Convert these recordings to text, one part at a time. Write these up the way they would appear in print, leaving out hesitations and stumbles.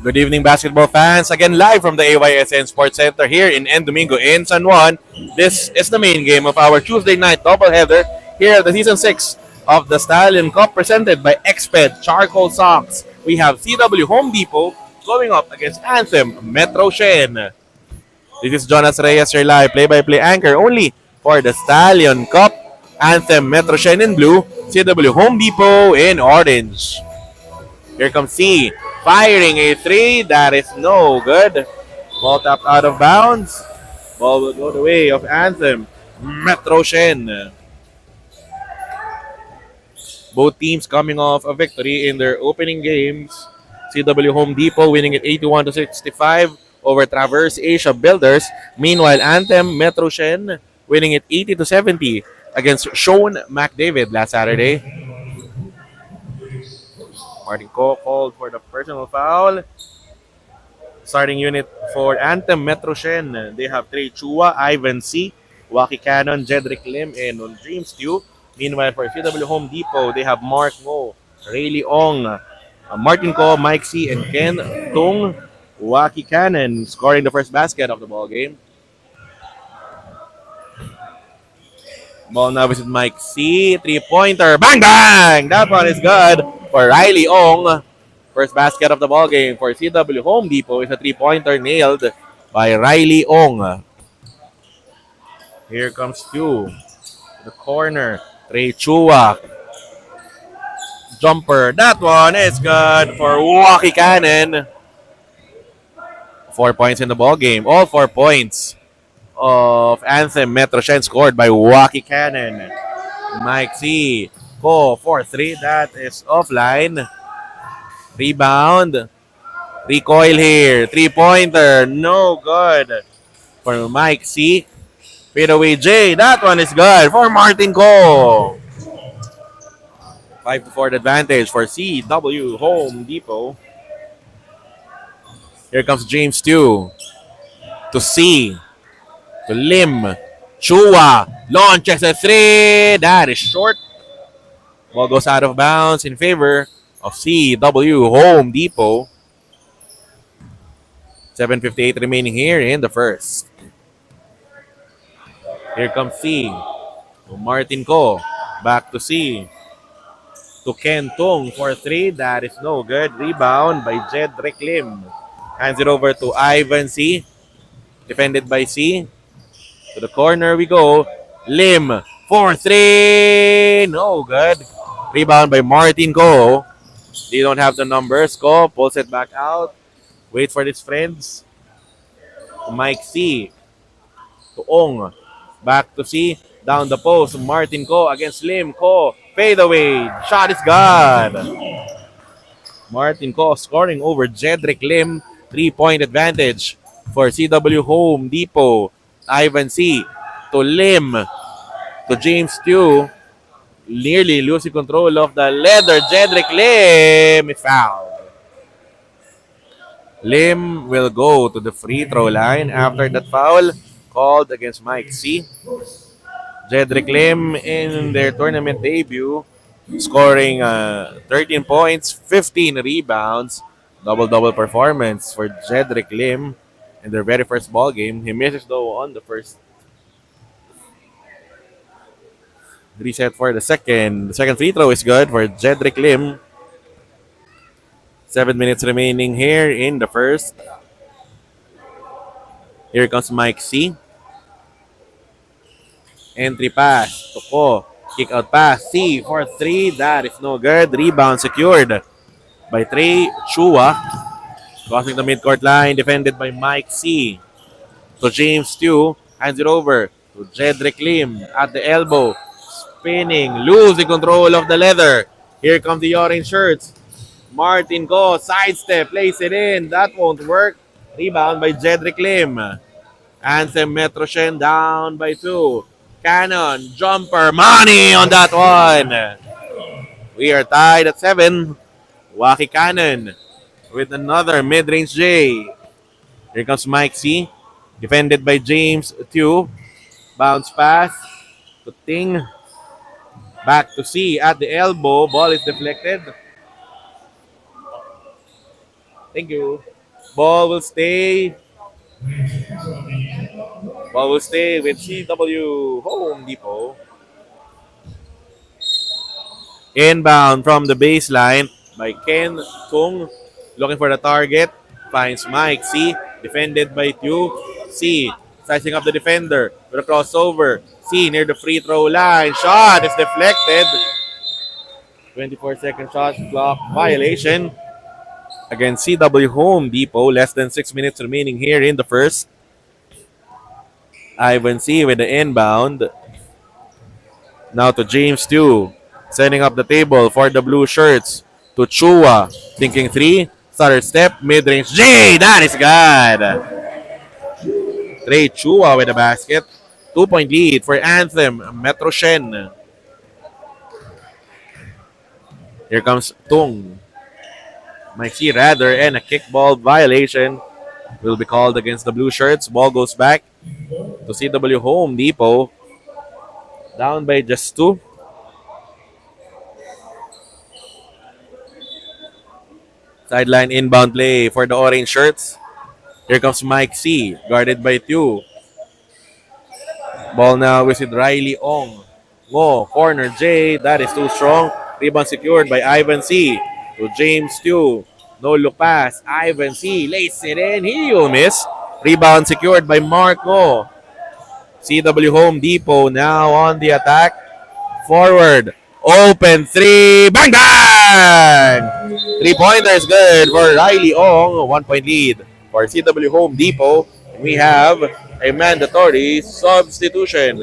Good evening, basketball fans. Again, live from the AYSN Sports Center here in N Domingo in San Juan. This is the main game of our Tuesday night doubleheader here at the Season 6 of the Stallion Cup presented by Exped Charcoal Socks. We have CW Home Depot going up against Anthem Metroshen. This is Jonas Reyes, your live play-by-play anchor only for the Stallion Cup. Anthem Metroshen in blue, CW Home Depot in orange. Here comes C. Firing a three. That is no good. Ball tapped out of bounds. Ball will go the way of Anthem. Metroshen. Both teams coming off a victory in their opening games. CW Home Depot winning it 81-65 over Traverse Asia Builders. Meanwhile, Anthem Metroshen winning it 80-70 against Sean McDavid last Saturday. Martin Ko called for the personal foul. Starting unit for Anthem Metroshen. They have Trey Chua, Ivan C, Waki Cannon, Jedrick Lim, and James Tew. Meanwhile, for CW Home Depot, they have Mark Mo, Rayleigh Ong, Martin Ko, Mike C, and Ken Tung. Waki Cannon scoring the first basket of the ball game. Ball now with Mike C. Three-pointer. Bang, bang! That one is good for Rayleigh Ong. First basket of the ball game for CW Home Depot is a three-pointer nailed by Rayleigh Ong. Here comes Tew. The corner. Trey Chua. Jumper. That one is good for Waki Cannon. 4 points in the ball game. All 4 points of Anthem Metroshen scored by Waki Cannon. Mike C. Go for three. That is offline. Rebound. Recoil here. Three-pointer. No good for Mike C. Fadeaway J. That one is good for Martin Ko. 5-4 advantage for CW Home Depot. Here comes James Tew. To C. To Lim. Chua. Launches a three. That is short. Ball goes out of bounds in favor of CW Home Depot. 7:58 remaining here in the first. Here comes C. To Martin Ko. Back to C. To Ken Tung for three. That is no good. Rebound by Jedrick Lim. Hands it over to Ivan C. Defended by C. To the corner we go. Lim for three. No good. Rebound by Martin Ko. They don't have the numbers. Ko pulls it back out. Wait for his friends. To Mike C. To Ong. Back to C. Down the post. Martin Ko against Lim. Ko. Fade away. Shot is good. Martin Ko scoring over Jedrick Lim. 3-point advantage for CW Home Depot. Ivan C. To Lim. To James Tew. Nearly losing control of the leather. Jedrick Lim is fouled. Lim will go to the free throw line after that foul called against Mike C. Jedrick Lim in their tournament debut scoring 13 points, 15 rebounds, double-double performance for Jedrick Lim in their very first ball game. He misses though on the first. Reset for the second. The second free throw is good for Jedrick Lim. 7 minutes remaining here in the first. Here comes Mike C. Entry pass to Ko. Kick out pass. C for three. That is no good. Rebound secured by Trey Chua. Crossing the midcourt line. Defended by Mike C. To James Tew. Hands it over to Jedrick Lim at the elbow. Spinning. Losing control of the leather. Here come the orange shirts. Martin Ko. Sidestep. Place it in. That won't work. Rebound by Jedrick Lim. Anthem Metroshen down by 2. Cannon, jumper, money on that one. We are tied at 7. Waki Cannon with another mid-range J. Here comes Mike C. Defended by James Tew. Bounce pass to Ting. Back to C at the elbow. Ball is deflected. Thank you. Ball will stay. Ball will stay with CW Home Depot. Inbound from the baseline by Ken Tung. Looking for the target. Finds Mike C. Defended by Tew. C. Sizing up the defender with a crossover. C near the free throw line. Shot is deflected. 24-second shot clock violation against CW Home Depot. Less than 6 minutes remaining here in the first. Ivan C with the inbound. Now to James Tew. Setting up the table for the blue shirts. To Chua. Thinking three. Starter step. Mid-range. J! That is good. Trey Chua with the basket. 2-point lead for Anthem. Metroshen. Here comes Tung. Might see rather, and a kickball violation will be called against the blue shirts. Ball goes back to CW Home Depot. Down by just 2. Sideline inbound play for the orange shirts. Here comes Mike C. Guarded by Tew. Ball now is with Riley Ong. Ngo, corner J. That is too strong. Rebound secured by Ivan C. To James Tew. No look pass. Ivan C. Lays it in. He will miss. Rebound secured by Mark Ngo. CW Home Depot now on the attack. Forward. Open three. Bang, bang! 3-pointer is good for Riley Ong. 1-point lead for CW Home Depot. We have a mandatory substitution.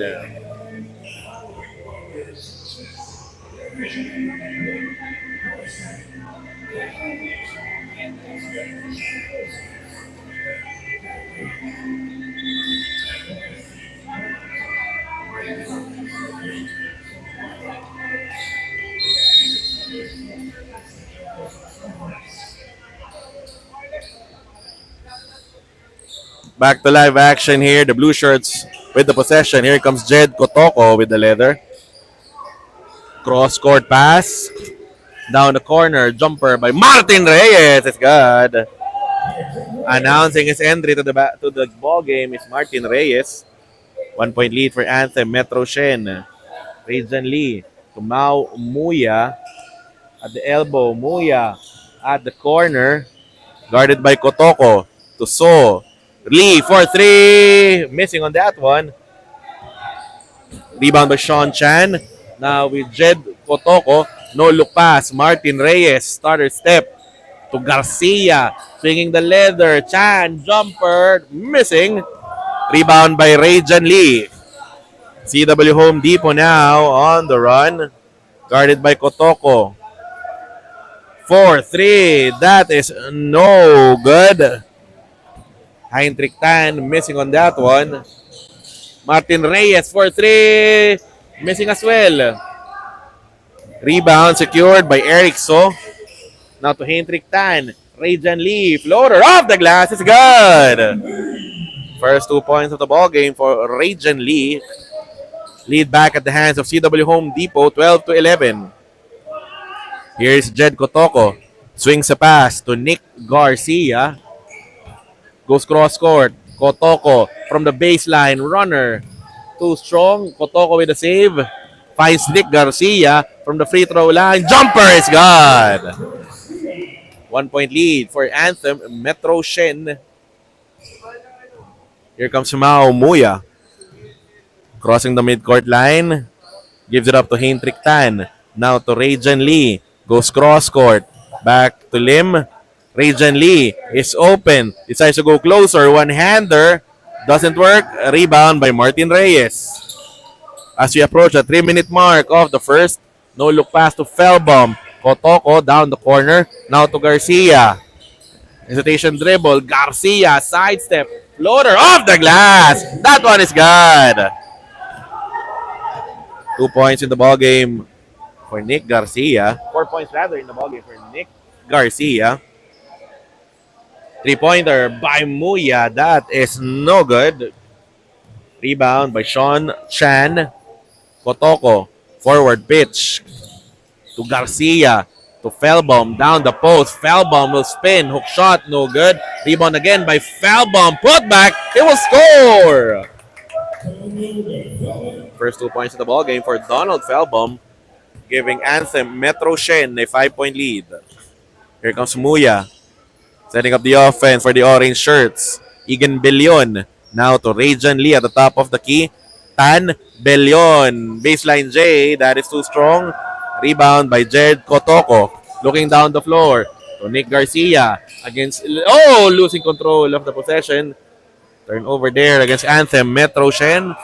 Back to live action here. The blue shirts with the possession. Here comes Jed Kotoko with the leather. Cross-court pass. Down the corner. Jumper by Martin Reyes. It's good. Announcing his entry to the ball game is Martin Reyes. 1-point lead for Anthem. Metroshen. Rajan Lee to Mau Muya. At the elbow. Muya at the corner. Guarded by Kotoko. To So. Lee for 3. Missing on that one. Rebound by Sean Chan. Now with Jed Kotoko. No look pass. Martin Reyes. Starter step to Garcia. Swinging the leather. Chan. Jumper. Missing. Rebound by Rajan Lee. CW Home Depot now on the run. Guarded by Kotoko. 4-3. That is no good. Heinrich Tan missing on that one. Martin Reyes for 3. Missing as well. Rebound secured by Eric So. Now to Heinrich Tan. Rajan Lee. Floater off the glass. It's good. First 2 points of the ball game for Rajan Lee. Lead back at the hands of CW Home Depot. 12-11. Here's Jed Kotoko. Swings a pass to Nick Garcia. Goes cross-court. Kotoko from the baseline. Runner. Too strong. Kotoko with a save. Finds Nick Garcia from the free throw line. Jumper is good. 1-point lead for Anthem. Metroshen. Here comes Mau Muya. Crossing the midcourt line. Gives it up to Heinrich Tan. Now to Rajan Lee. Goes cross-court. Back to Lim. Rajan Lee is open. Decides to go closer. One-hander. Doesn't work. A rebound by Martin Reyes. As we approach the 3-minute mark of the first, no look pass to Felbom. Kotoko down the corner. Now to Garcia. Hesitation dribble. Garcia sidestep. Floater off the glass. That one is good. 2 points in the ball game for Nick Garcia. 4 points rather in the ball game for Nick Garcia. 3-pointer by Muya. That is no good. Rebound by Sean Chan. Kotoko. Forward pitch to Garcia. to Felbaum. Down the post. Felbaum will spin. Hook shot. No good. Rebound again by Felbaum. Put back. It will score. First 2 points of the ball game for Donald Felbaum, giving Anthem Metroshen a 5-point lead. Here comes Muya, setting up the offense for the orange shirts. Egan Billion now to Rajan Lee at the top of the key. Tan Billion. Baseline J. That is too strong. Rebound by Jed Kotoko. Looking down the floor to Nick Garcia against... Oh! Losing control of the possession. Turnover there against Anthem. Metroshen.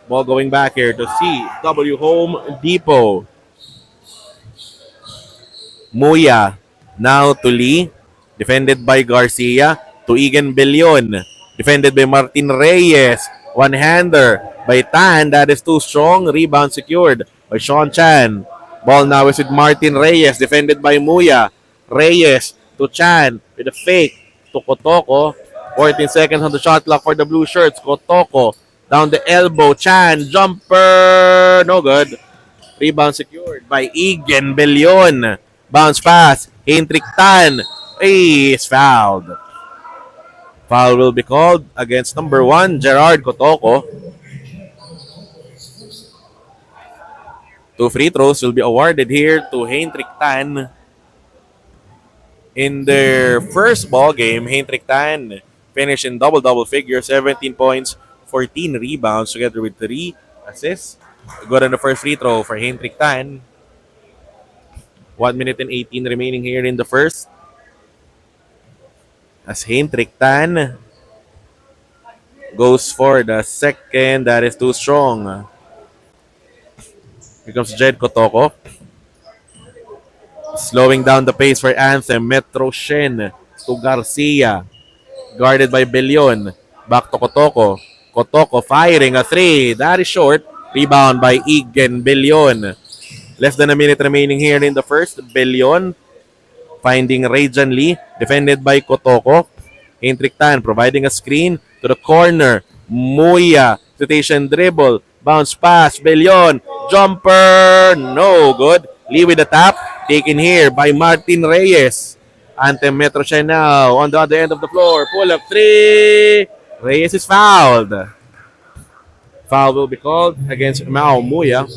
Ball going back here to CW Home Depot. Muya now to Lee. Defended by Garcia. To Egan Billion. Defended by Martin Reyes. One-hander by Tan. That is too strong. Rebound secured by Sean Chan. Ball now is with Martin Reyes. Defended by Muya. Reyes to Chan with a fake to Kotoko. 14 seconds on the shot clock for the blue shirts. Kotoko down the elbow. Chan. Jumper. No good. Rebound secured by Egan Billion. Bounce pass. Hendrik Tan is fouled. Foul will be called against number 1, Gerard Kotoko. 2 free throws will be awarded here to Hendrik Tan. In their first ball game, Hendrik Tan finished in double-double figure, 17 points, 14 rebounds, together with 3 assists. Good on the first free throw for Hendrik Tan. 1 minute and 18 remaining here in the first. As Hendrik Tan goes for the second, that is too strong. Here comes Jed Kotoko. Slowing down the pace for Anthem. Metroshen to Garcia. Guarded by Billion. Back to Kotoko. Kotoko firing a 3. That is short. Rebound by Egan Billion. Less than a minute remaining here in the first. Billion finding Rajan Lee. Defended by Kotoko. Hendrik Tan providing a screen to the corner. Muya. Rotation dribble. Bounce pass. Billion. Jumper. No good. Lee with the tap. Taken here by Martin Reyes. Anthem Metroshen now on the other end of the floor. Pull up 3. Reyes is fouled. Foul will be called against Mao Muya.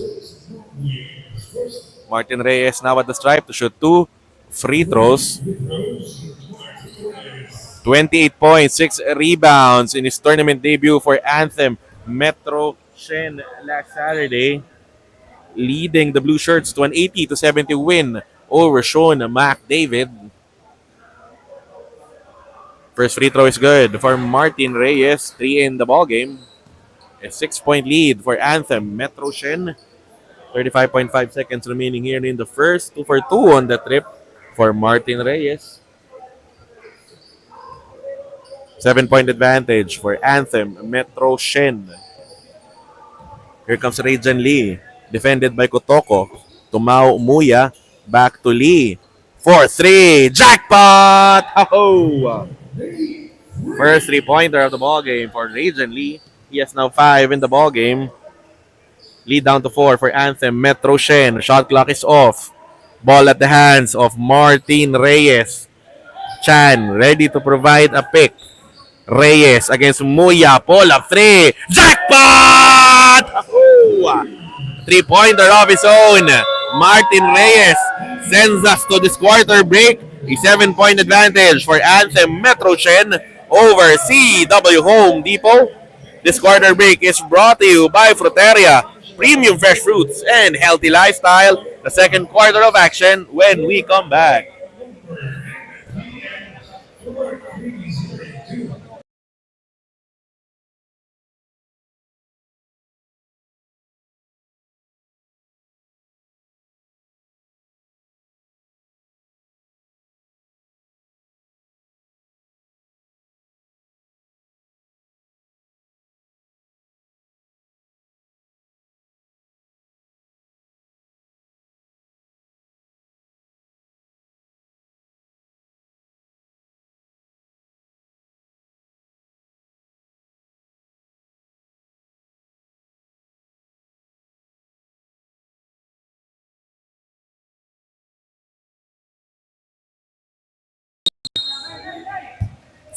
Martin Reyes now at the stripe to shoot 2 free throws. 28 points, 6 rebounds in his tournament debut for Anthem Metroshen last Saturday, leading the Blue Shirts to an 80-70 win over Sean McDavid. First free throw is good for Martin Reyes, 3 in the ball game. A 6-point lead for Anthem Metroshen. 35.5 seconds remaining here in the first. 2 for 2 on the trip for Martin Reyes. 7-point advantage for Anthem Metroshen. Here comes Rajan Lee. Defended by Kotoko. To Mao Muya. Back to Lee. 4-3. Jackpot! Oh! First 3-pointer of the ball game for Rajan Lee. He has now 5 in the ball game. Lead down to 4 for Anthem Metroshen. Shot clock is off. Ball at the hands of Martin Reyes. Chan ready to provide a pick. Reyes against Muya. Pull up 3. Jackpot! 3-pointer of his own. Martin Reyes sends us to this quarter break. A 7-point advantage for Anthem Metroshen over CW Home Depot. This quarter break is brought to you by Fruteria, premium fresh fruits and healthy lifestyle. The second quarter of action when we come back.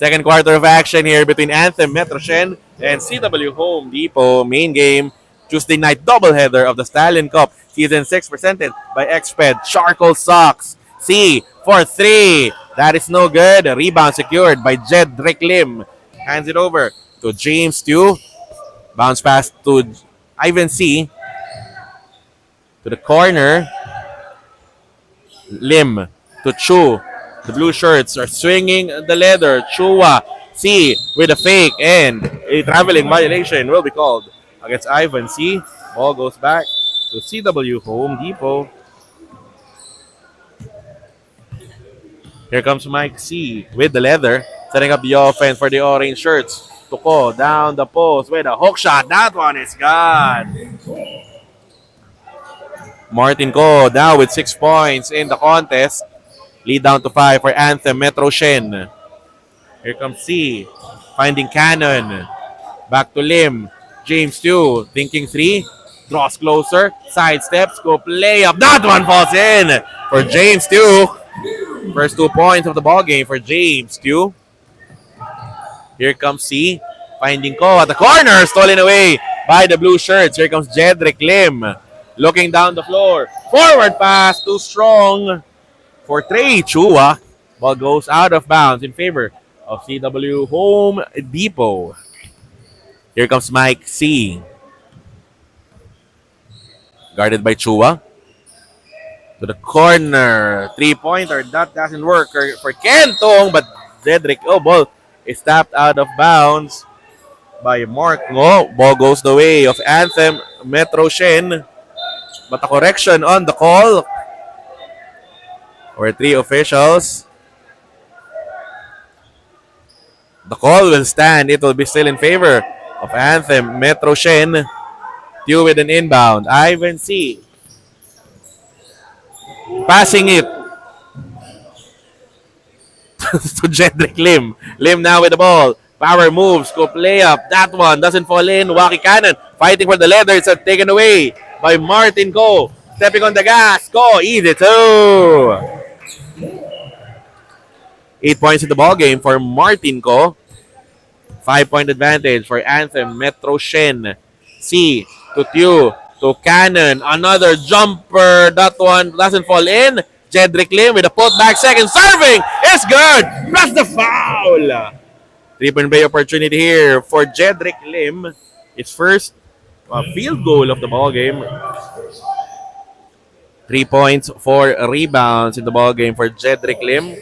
Second quarter of action here between Anthem, Metroshen, and CW Home Depot. Main game, Tuesday night doubleheader of the Stallion Cup. Season 6 presented by Xped. Charcoal Socks. C for 3. That is no good. Rebound secured by Jedrick Lim. Hands it over to James Tew. Bounce pass to Ivan C. To the corner. Lim to Chu. The blue shirts are swinging the leather. Chua C with a fake, and a traveling violation will be called against Ivan C. Ball goes back to CW Home Depot. Here comes Mike C with the leather, setting up the offense for the orange shirts. Tuko down the post with a hook shot. That one is gone. Martin Ko now with 6 points in the contest. Lead down to 5 for Anthem, Metroshen. Here comes C. Finding Cannon. Back to Lim. James Tew. Thinking 3. Draws closer. Sidesteps. Go play up. That one falls in for James Tew. First 2 points of the ball game for James Tew. Here comes C. Finding Ko at the corner. Stolen away by the blue shirts. Here comes Jedrick Lim. Looking down the floor. Forward pass. Too strong for Trey Chua. Ball goes out of bounds in favor of CW Home Depot. Here comes Mike C. Guarded by Chua. To the corner. 3-pointer. That doesn't work for Kentong, but Cedric, ball is tapped out of bounds by Mark Ngo. Ball goes the way of Anthem, Metroshen. But a correction on the call or 3 officials. The call will stand. It will be still in favor of Anthem, Metroshen. Tew with an inbound. Ivan C. Passing it to Jedrick Lim. Lim now with the ball. Power moves. Go play up. That one doesn't fall in. Waki Cannon fighting for the leather. It's taken away by Martin Ko. Stepping on the gas. Ko, easy too. 8 points in the ball game for Martin Ko. 5-point advantage for Anthem, Metroshen. C to Tew to Cannon. Another jumper. That one doesn't fall in. Jedrick Lim with a putback. Second serving. It's good. Plus the foul. 3-point play opportunity here for Jedrick Lim. His first field goal of the ball game. 3 points, 4 rebounds in the ball game for Jedrick Lim.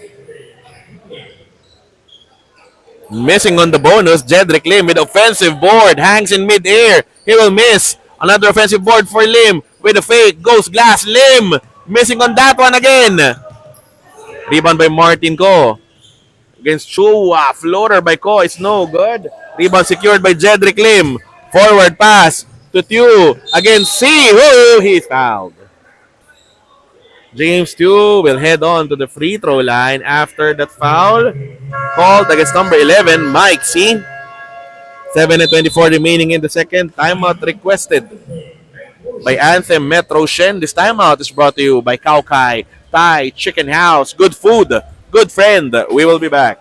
Missing on the bonus, Jedrick Lim with offensive board. Hangs in mid-air. He will miss. Another offensive board for Lim with a fake. Goes glass. Lim missing on that one again. Rebound by Martin Ko. Against Chua. Floater by Ko. It's no good. Rebound secured by Jedrick Lim. Forward pass to Tew. Against C. Oh, he's fouled. James Tew will head on to the free throw line after that foul called against number 11, Mike C. 7:24 remaining in the second. Timeout requested by Anthem, Metroshen. This timeout is brought to you by Kaukai Thai Chicken House. Good food, good friend. We will be back.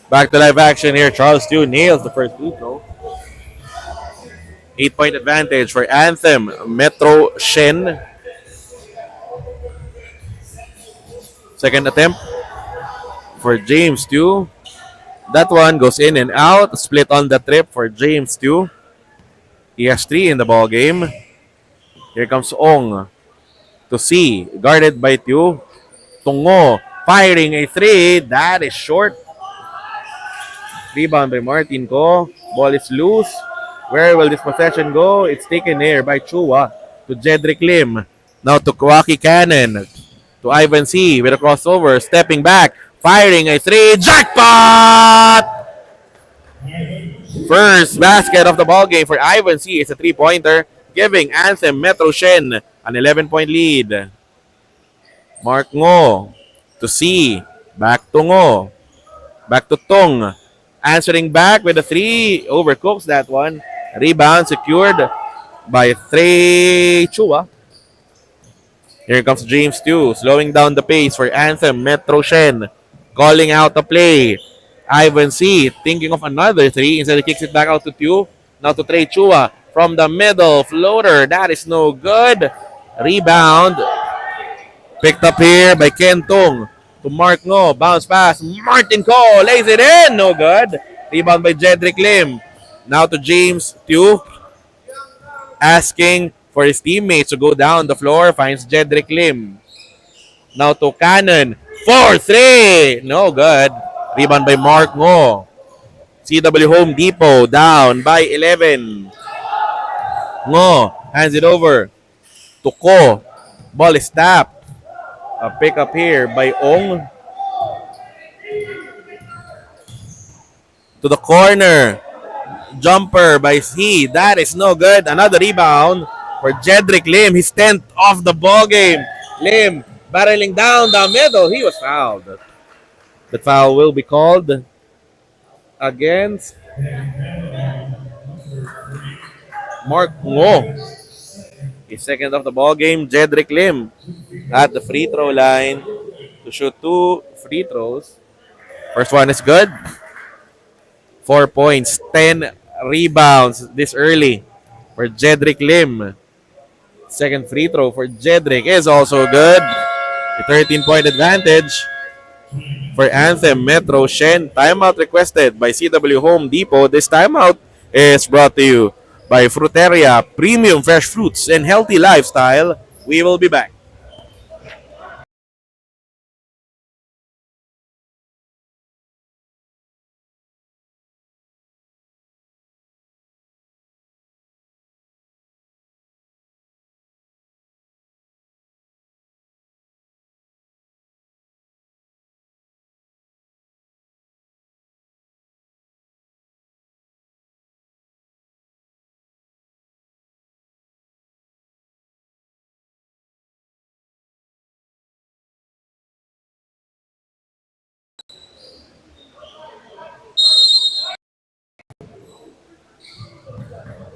Back to live action here. Charles Tew nails the first free throw. 8-point advantage for Anthem, Metroshen. Second attempt for James Tew. That one goes in and out. Split on the trip for James Tew. He has 3 in the ball game. Here comes Ong to C. Guarded by Tew. Tungo Firing a three. That is short. Rebound by Martin Ko. Ball is loose. Where will this possession go? It's taken here by Chua to Jedrick Lim. Now to Kawaki Cannon. To Ivan C. with a crossover. Stepping back. Firing a three. Jackpot! First basket of the ball game for Ivan C. It's a three-pointer, giving Anthem Metroshen an 11-point lead. Mark Ngo to C. Back to Ngo. Back to Tong. Answering back with a three. Overcooks that one. Rebound secured by Trey Chua. Here comes James Tew, slowing down the pace for Anthem Metroshen. Calling out the play. Ivan C. thinking of another three. Instead, he kicks it back out to Tew. Now to Trey Chua from the middle. Floater. That is no good. Rebound. Picked up here by Ken Tong. To Mark Ngo. Bounce pass. Martin Ko lays it in. No good. Rebound by Jedrick Lim. Now to James Tew. Asking for his teammates to go down the floor. Finds Jedrick Lim. Now to Cannon. 4-3. No good. Rebound by Mark Ngo. CW Home Depot down by 11. Ngo hands it over to Ko. Ball is tapped. A pick up here by Ong. To the corner. Jumper by C. That is no good. Another rebound for Jedrick Lim. His 10th off the ball game. Lim barreling down the middle. He was fouled. The foul will be called against Mark Ngo. His second of the ball game. Jedrick Lim at the free throw line to shoot 2 free throws. First one is good. 4 points, 10 rebounds this early for Jedrick Lim. Second free throw for Jedrick is also good. A 13-point advantage for Anthem Metroshen. Timeout requested by CW Home Depot. This timeout is brought to you by Fruteria, premium fresh fruits and healthy lifestyle. We will be back.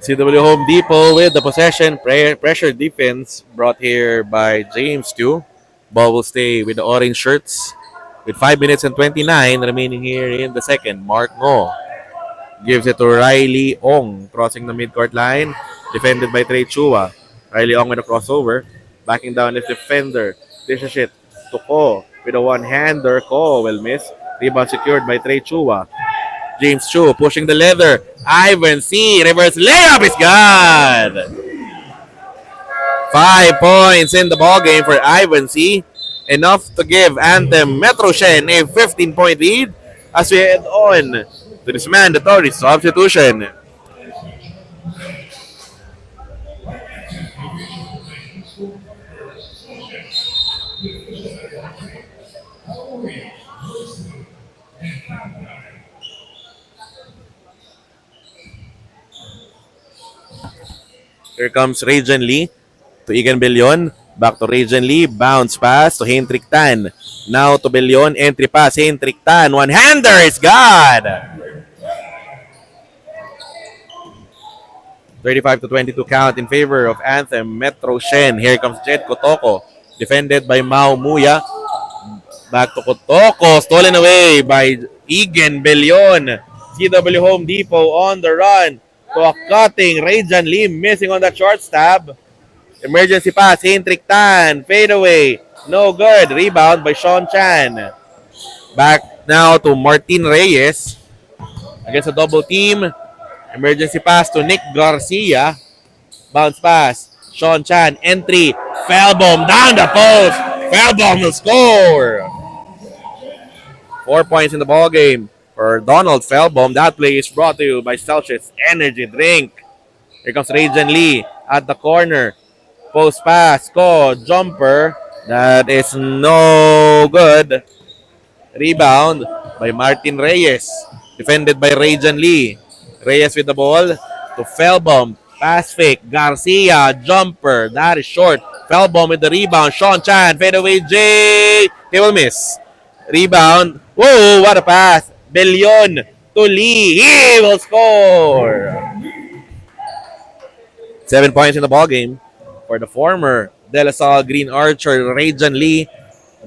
CW Home Depot with the possession. Pressure defense brought here by James Tew. Ball will stay with the orange shirts with 5 minutes and 29 remaining here in the second. Mark Ngo gives it to Riley Ong, crossing the midcourt line. Defended by Trey Chua. Riley Ong with a crossover. Backing down his defender. Dishes it to Ko with a one-hander. Ko will miss. Rebound secured by Trey Chua. James Chu pushing the leather. Ivan C. Reverse layup is good. 5 points in the ball game for Ivan C. Enough to give Anthem Metroshen a 15-point lead as we head on to this mandatory substitution. Here comes Rajan Lee to Egan Billion. Back to Rajan Lee. Bounce pass to Hendrik Tan. Now to Billion. Entry pass. Hendrik Tan. One-hander is good. 35-22 count in favor of Anthem Metroshen. Here comes Jed Kotoko. Defended by Mau Muya. Back to Kotoko. Stolen away by Egan Billion. CW Home Depot on the run. To a cutting Rajan Lee, missing on that short stab. Emergency pass, Hendrik Tan, fade away. No good. Rebound by Sean Chan. Back now to Martin Reyes. Against a double team. Emergency pass to Nick Garcia. Bounce pass. Sean Chan, entry. Felbom down the post. Felbom will score. 4 points in the ball game for Donald Felbaum. That play is brought to you by Celsius Energy Drink. Here comes Rajan Lee at the corner. Post pass, jumper. That is no good. Rebound by Martin Reyes. Defended by Rajan Lee. Reyes with the ball to Felbaum. Pass fake. Garcia. Jumper. That is short. Felbaum with the rebound. Sean Chan. Fadeaway J. He will miss. Rebound. Whoa, what a pass. Bellion to Lee. He will score. 7 points in the ball game for the former De La Salle Green Archer, Rajan Lee.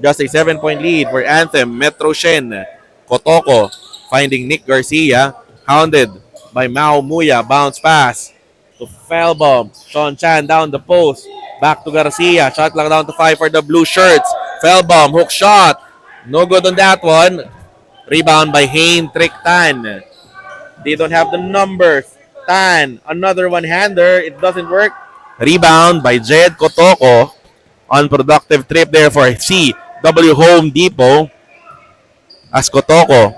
Just a 7-point lead for Anthem, Metroshen. Kotoko finding Nick Garcia. Hounded by Mao Muya. Bounce pass to Felbaum. Sean Chan down the post. Back to Garcia. Shot clock down to 5 for the blue shirts. Felbaum, hook shot. No good on that one. Rebound by Trick Tan. They don't have the numbers. Tan, another one-hander. It doesn't work. Rebound by Jed Kotoko. Unproductive trip there for CW Home Depot. As Kotoko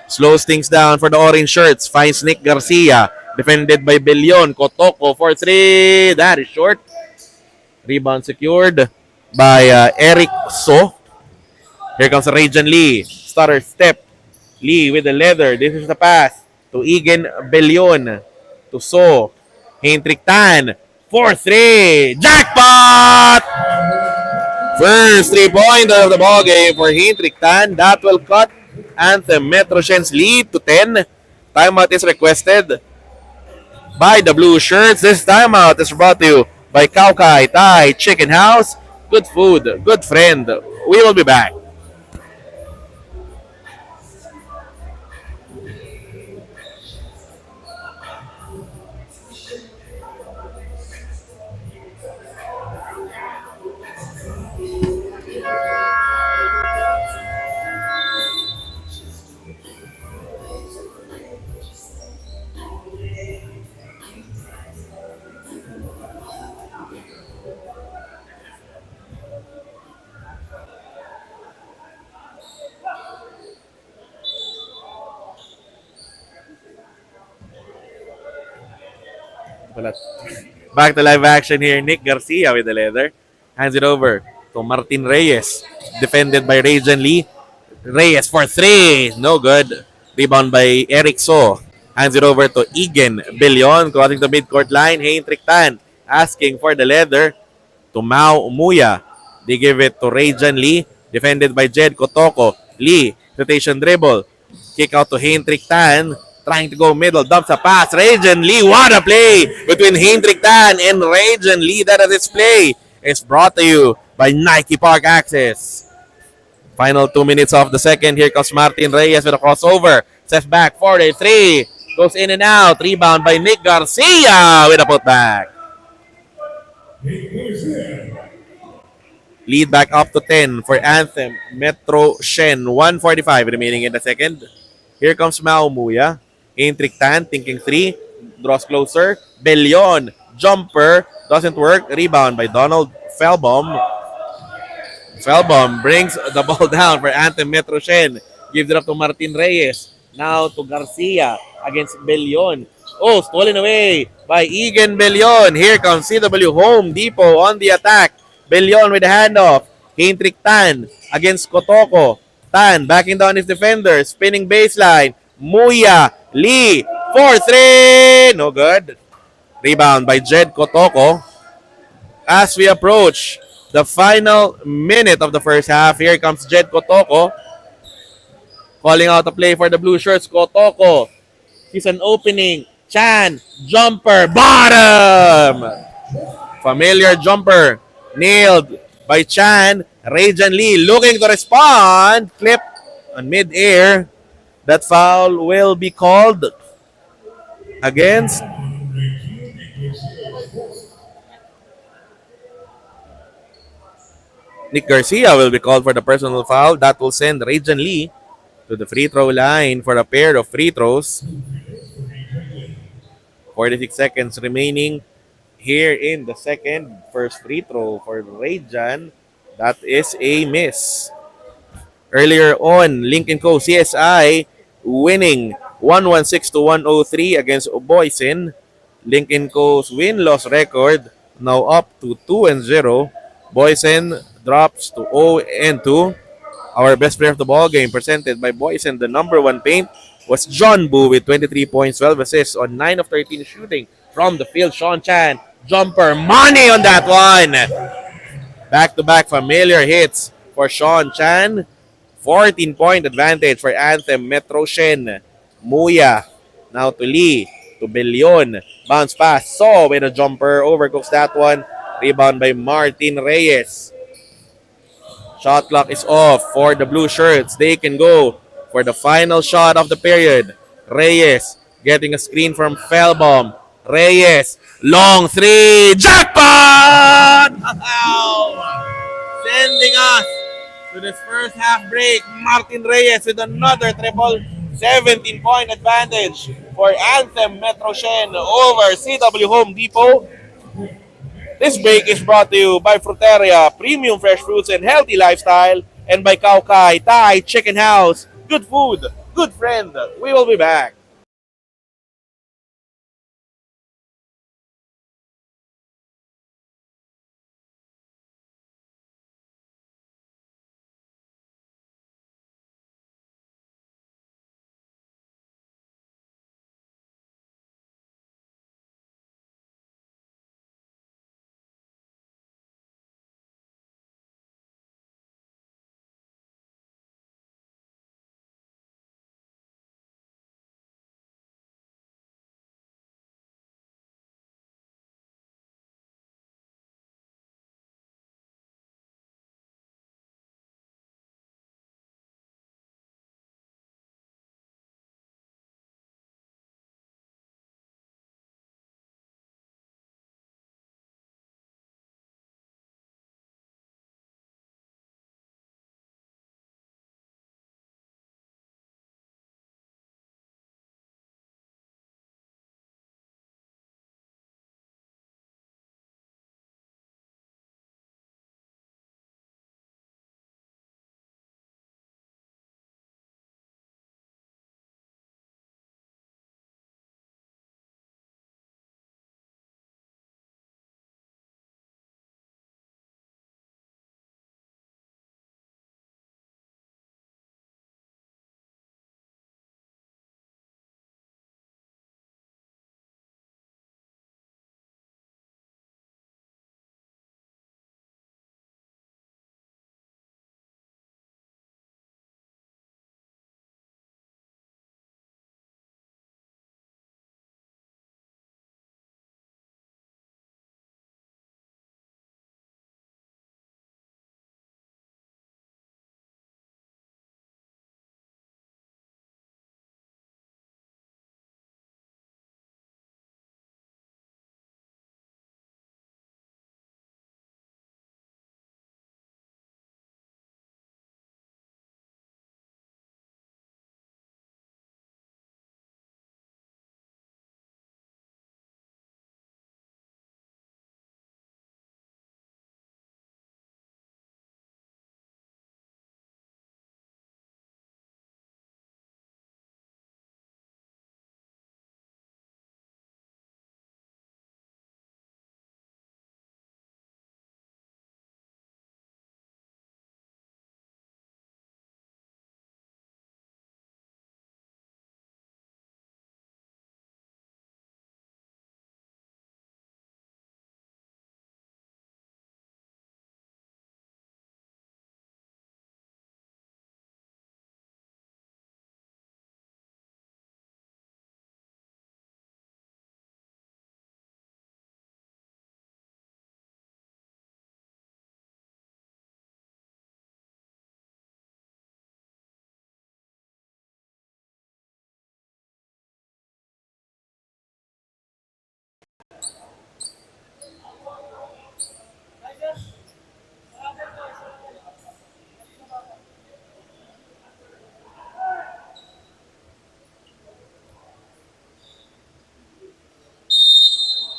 slows things down for the orange shirts. Finds Nick Garcia. Defended by Bellion. Kotoko for 3. That is short. Rebound secured by Eric So. Here comes Rajan Lee. Stutter step. Lee with the leather. This is the pass to Egan Bellion. To So. Hendrik Tan. 4-3. Jackpot! First 3-pointer of the ball game for Hendrik Tan. That will cut Anthem Metroshen's lead to 10. Timeout is requested by the blue shirts. This timeout is brought to you by Kaukai Thai Chicken House. Good food, good friend. We will be back. Back to live action here. Nick Garcia with the leather. Hands it over to Martin Reyes. Defended by Rajan Lee. Reyes for 3. No good. Rebound by Eric So. Hands it over to Egan Bellion. Crossing the midcourt line. Hendrik Tan asking for the leather to Mao Umuya. They give it to Rajan Lee. Defended by Jed Kotoko. Lee. Rotation dribble. Kick out to Hendrik Tan. Trying to go middle, dumps a pass. Rajan Lee, what a play between Hendrik Tan and Rajan Lee. That is its play. It's brought to you by Nike Park Access. Final 2 minutes of the second. Here comes Martin Reyes with a crossover. Step back, 43. Goes in and out. Rebound by Nick Garcia with a putback. Lead back up to 10 for Anthem. Metroshen, 1:45 remaining in the second. Here comes Mao Muya. Hendrik Tan thinking 3. Draws closer. Bellion. Jumper. Doesn't work. Rebound by Donald Felbaum. Felbaum brings the ball down for Anthem Metroshen. Gives it up to Martin Reyes. Now to Garcia against Bellion. Oh, stolen away by Egan Bellion. Here comes CW Home Depot on the attack. Bellion with the handoff. Hendrik Tan against Kotoko. Tan backing down his defender. Spinning baseline. Muya. Lee. 4-3. No good. Rebound by Jed Kotoko. As we approach the final minute of the first half, here comes Jed Kotoko. Calling out a play for the blue shirts. Kotoko. He's an opening. Chan. Jumper. Bottom. Familiar jumper. Nailed by Chan. Rajan Lee looking to respond. Clip on mid-air. That foul will be called against Nick Garcia. Will be called for the personal foul. That will send Rajan Lee to the free throw line for a pair of free throws. 46 seconds remaining here in the second. First free throw for Rajan. That is a miss. Earlier on, Lincoln Co. CSI winning 116 to 103 against Boysen. Lincoln Co.'s win-loss record now up to 2-0. Boysen drops to 0-2. Our best player of the ball game presented by Boysen. The number one paint was John Boo with 23 points, 12 assists on 9 of 13 shooting from the field. Sean Chan, jumper, money on that one. Back-to-back familiar hits for Sean Chan. 14-point advantage for Anthem. Metroshen, Muya, now to Lee, to Billion. Bounce pass, So with a jumper, overcooks that one. Rebound by Martin Reyes. Shot clock is off for the blue shirts. They can go for the final shot of the period. Reyes getting a screen from Felbaum. Reyes, long three, jackpot! Sending us to this first half break. Martin Reyes with another triple. 17-point advantage for Anthem Metroshen over CW Home Depot. This break is brought to you by Fruteria, premium fresh fruits and healthy lifestyle, and by Kaukai Thai Chicken House. Good food, good friend. We will be back.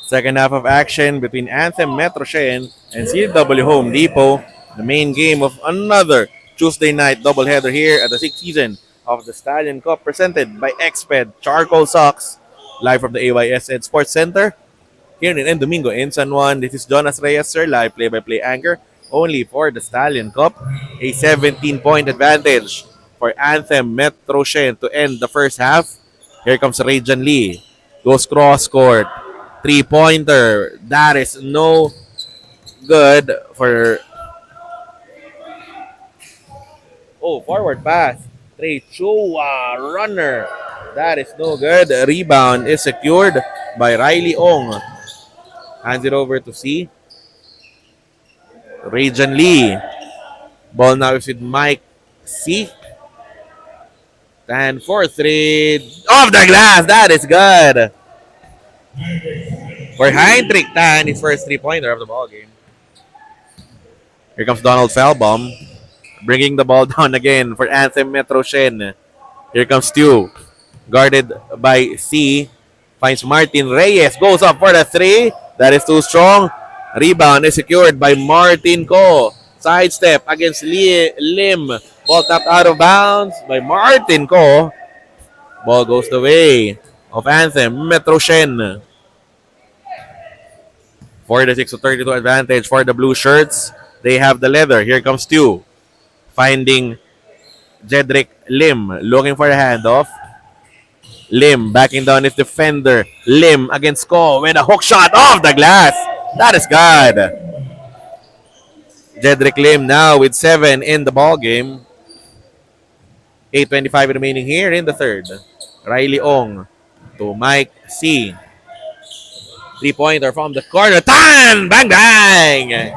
Second half of action between Anthem Metroshen and CW Home Depot. The main game of another Tuesday night doubleheader here at the 6th season of the Stallion Cup presented by Xped Charcoal Socks. Live from the AYSN Sports Center here in Domingo in San Juan. This is Jonas Reyes, sir, live play-by-play anchor only for the Stallion Cup. A 17-point advantage for Anthem Metroshen to end the first half. Here comes Rajan Lee. Goes cross-court. Three-pointer. That is no good for... Oh, forward pass. Trey Chua, runner. That is no good. Rebound is secured by Riley Ong. Hands it over to C. Rajan Lee. Ball now is with Mike C. 10 for 3. Off the glass. That is good. For Heinrich Tan, his first three-pointer of the ball game. Here comes Donald Felbaum. Bringing the ball down again for Anthem Metroshen. Here comes Stu. Guarded by C. Finds Martin Reyes. Goes up for the three. That is too strong. Rebound is secured by Martin Ko. Sidestep against Lim. Ball tapped out of bounds by Martin Ko. Ball goes the way of Anthem Metroshen. 46-32 advantage for the blue shirts. They have the leather. Here comes Stu. Finding Jedrick Lim. Looking for a handoff. Lim backing down his defender. Lim against Ko with a hook shot off the glass. That is good. Jedrick Lim now with 7 in the ball game. 8:25 remaining here in the third. Riley Ong to Mike C. Three-pointer from the corner. Tan! Bang, bang!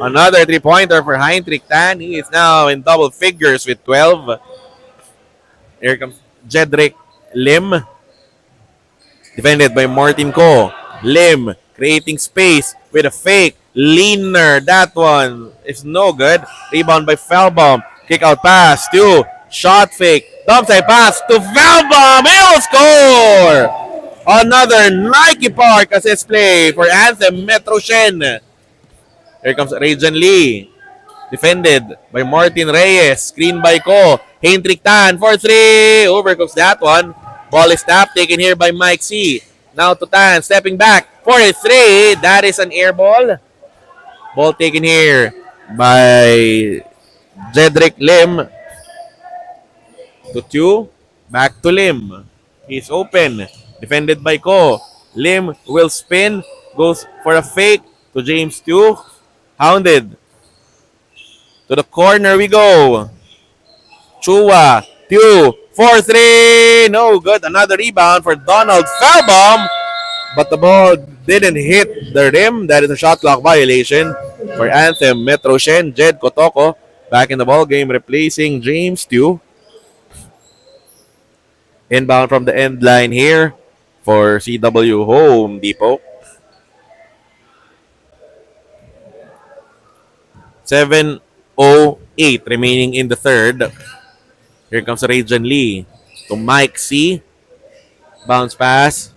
Another three-pointer for Heinrich Tan. He is now in double figures with 12. Here comes Jedrick Lim. Defended by Martin Ko. Lim creating space with a fake. Leaner. That one is no good. Rebound by Felbaum. Kick out pass to shot fake. Topside pass to Felbaum. He'll score! Another Nike Park assist play for Anthem Metroshen. Here comes Rajan Lee. Defended by Martin Reyes. Screen by Ko. Heinrich Tan for 3. Overcooks that one. Ball is tapped. Taken here by Mike C. Now to Tan. Stepping back for a 3. That is an air ball. Ball taken here by Jedrick Lim. To 2. Back to Lim. He's open. Defended by Ko. Lim will spin. Goes for a fake to James 2. Hounded. To the corner we go. Chua. 2. 4, 3. No good. Another rebound for Donald Felbaum. But the ball didn't hit the rim. That is a shot clock violation for Anthem Metroshen. Jed Kotoko back in the ball game replacing James 2. Inbound from the end line here for CW Home Depot. 7:08 remaining in the third. Here comes Rajan Lee to Mike C. Bounce pass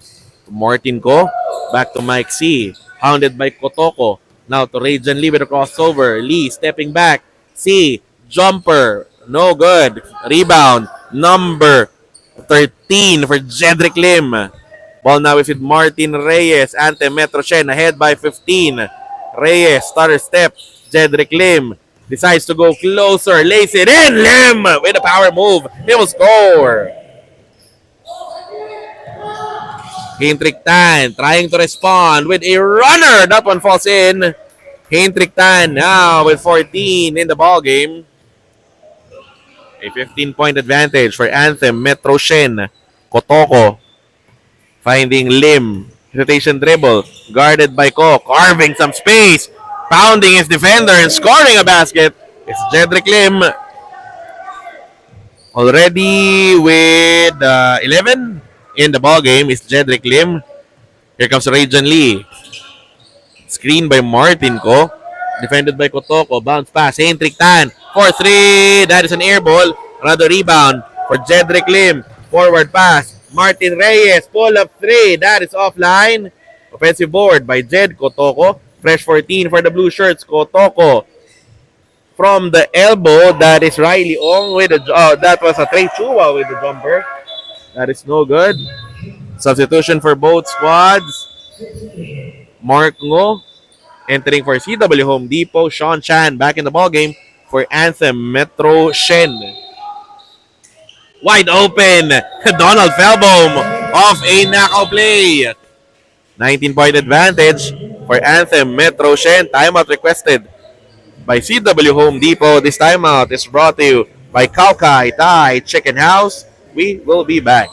to Martin Ko. Back to Mike C. Hounded by Kotoko. Now to Rajan Lee with a crossover. Lee stepping back. C. Jumper. No good. Rebound. Number 13 for Jedrick Lim. Ball now is with Martin Reyes. Anthem Metroshen ahead by 15. Reyes, starter step. Jedrick Lim decides to go closer. Lays it in. Lim with a power move. He will score. Heinrich Tan trying to respond with a runner. That one falls in. Heinrich Tan now with 14 in the ball game. A 15-point advantage for Anthem Metroshen. Kotoko finding Lim. Rotation dribble. Guarded by Ko. Carving some space. Pounding his defender and scoring a basket. It's Jedrick Lim. Already with 11 in the ball game is Jedrick Lim. Here comes Rajan Lee. Screen by Martin Ko. Defended by Kotoko. Bounce pass. Heinrich Tan. 4-3. That is an air ball. Another rebound for Jedrick Lim. Forward pass. Martin Reyes. Pull up 3. That is offline. Offensive board by Jed Kotoko. Fresh 14 for the blue shirts. Kotoko from the elbow. That is Riley Ong with the that was a Trey Chua with the jumper. That is no good. Substitution for both squads. Mark Ngo entering for CW Home Depot. Sean Chan back in the ball game for Anthem Metroshen. Wide open. Donald Felbaum off a knockout play. 19-point advantage for Anthem Metroshen. Timeout requested by CW Home Depot. This timeout is brought to you by Kaukai Thai Chicken House. We will be back.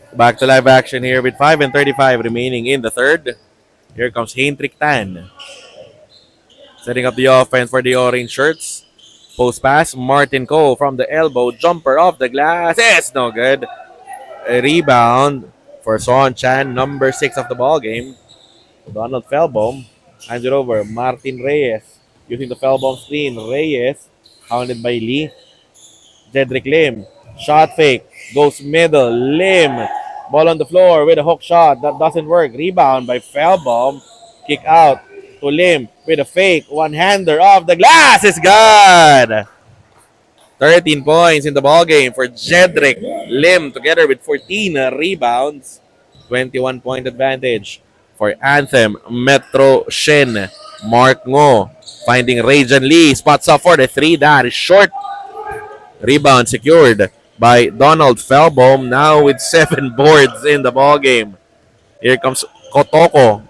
Back to live action here with 5:35 remaining in the third. Here comes Heinrich Tan. Setting up the offense for the orange shirts. Post pass, Martin Cole from the elbow. Jumper off the glass. It's no good. A rebound for Son Chan, number 6 of the ball game. Donald Felbaum hands it over. Martin Reyes using the Felbaum screen. Reyes hounded by Lee. Jedrick Lim. Shot fake. Goes middle. Lim. Ball on the floor with a hook shot. That doesn't work. Rebound by Felbaum. Kick out to Lim with a fake. One-hander off the glass. It's good. 13 points in the ball game for Jedrick Lim together with 14 rebounds. 21-point advantage for Anthem Metroshen. Mark Ngo finding Rajan Lee. Spots up for the three. That is short. Rebound secured by Donald Felbaum, now with 7 boards in the ball game. Here comes Kotoko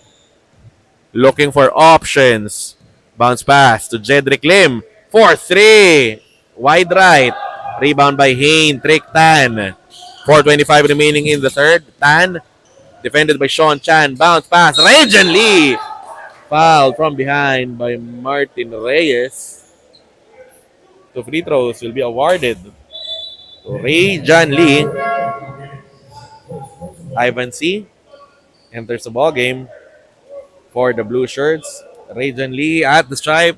looking for options. Bounce pass to Jedrick Lim for 3. Wide right. Rebound by Heinrich Tan. 4:25 remaining in the third. Tan defended by Sean Chan. Bounce pass. Rajan Lee. Fouled from behind by Martin Reyes. 2 free throws will be awarded to Rajan Lee. Ivan C. enters the ball game for the blue shirts. Rajan Lee at the stripe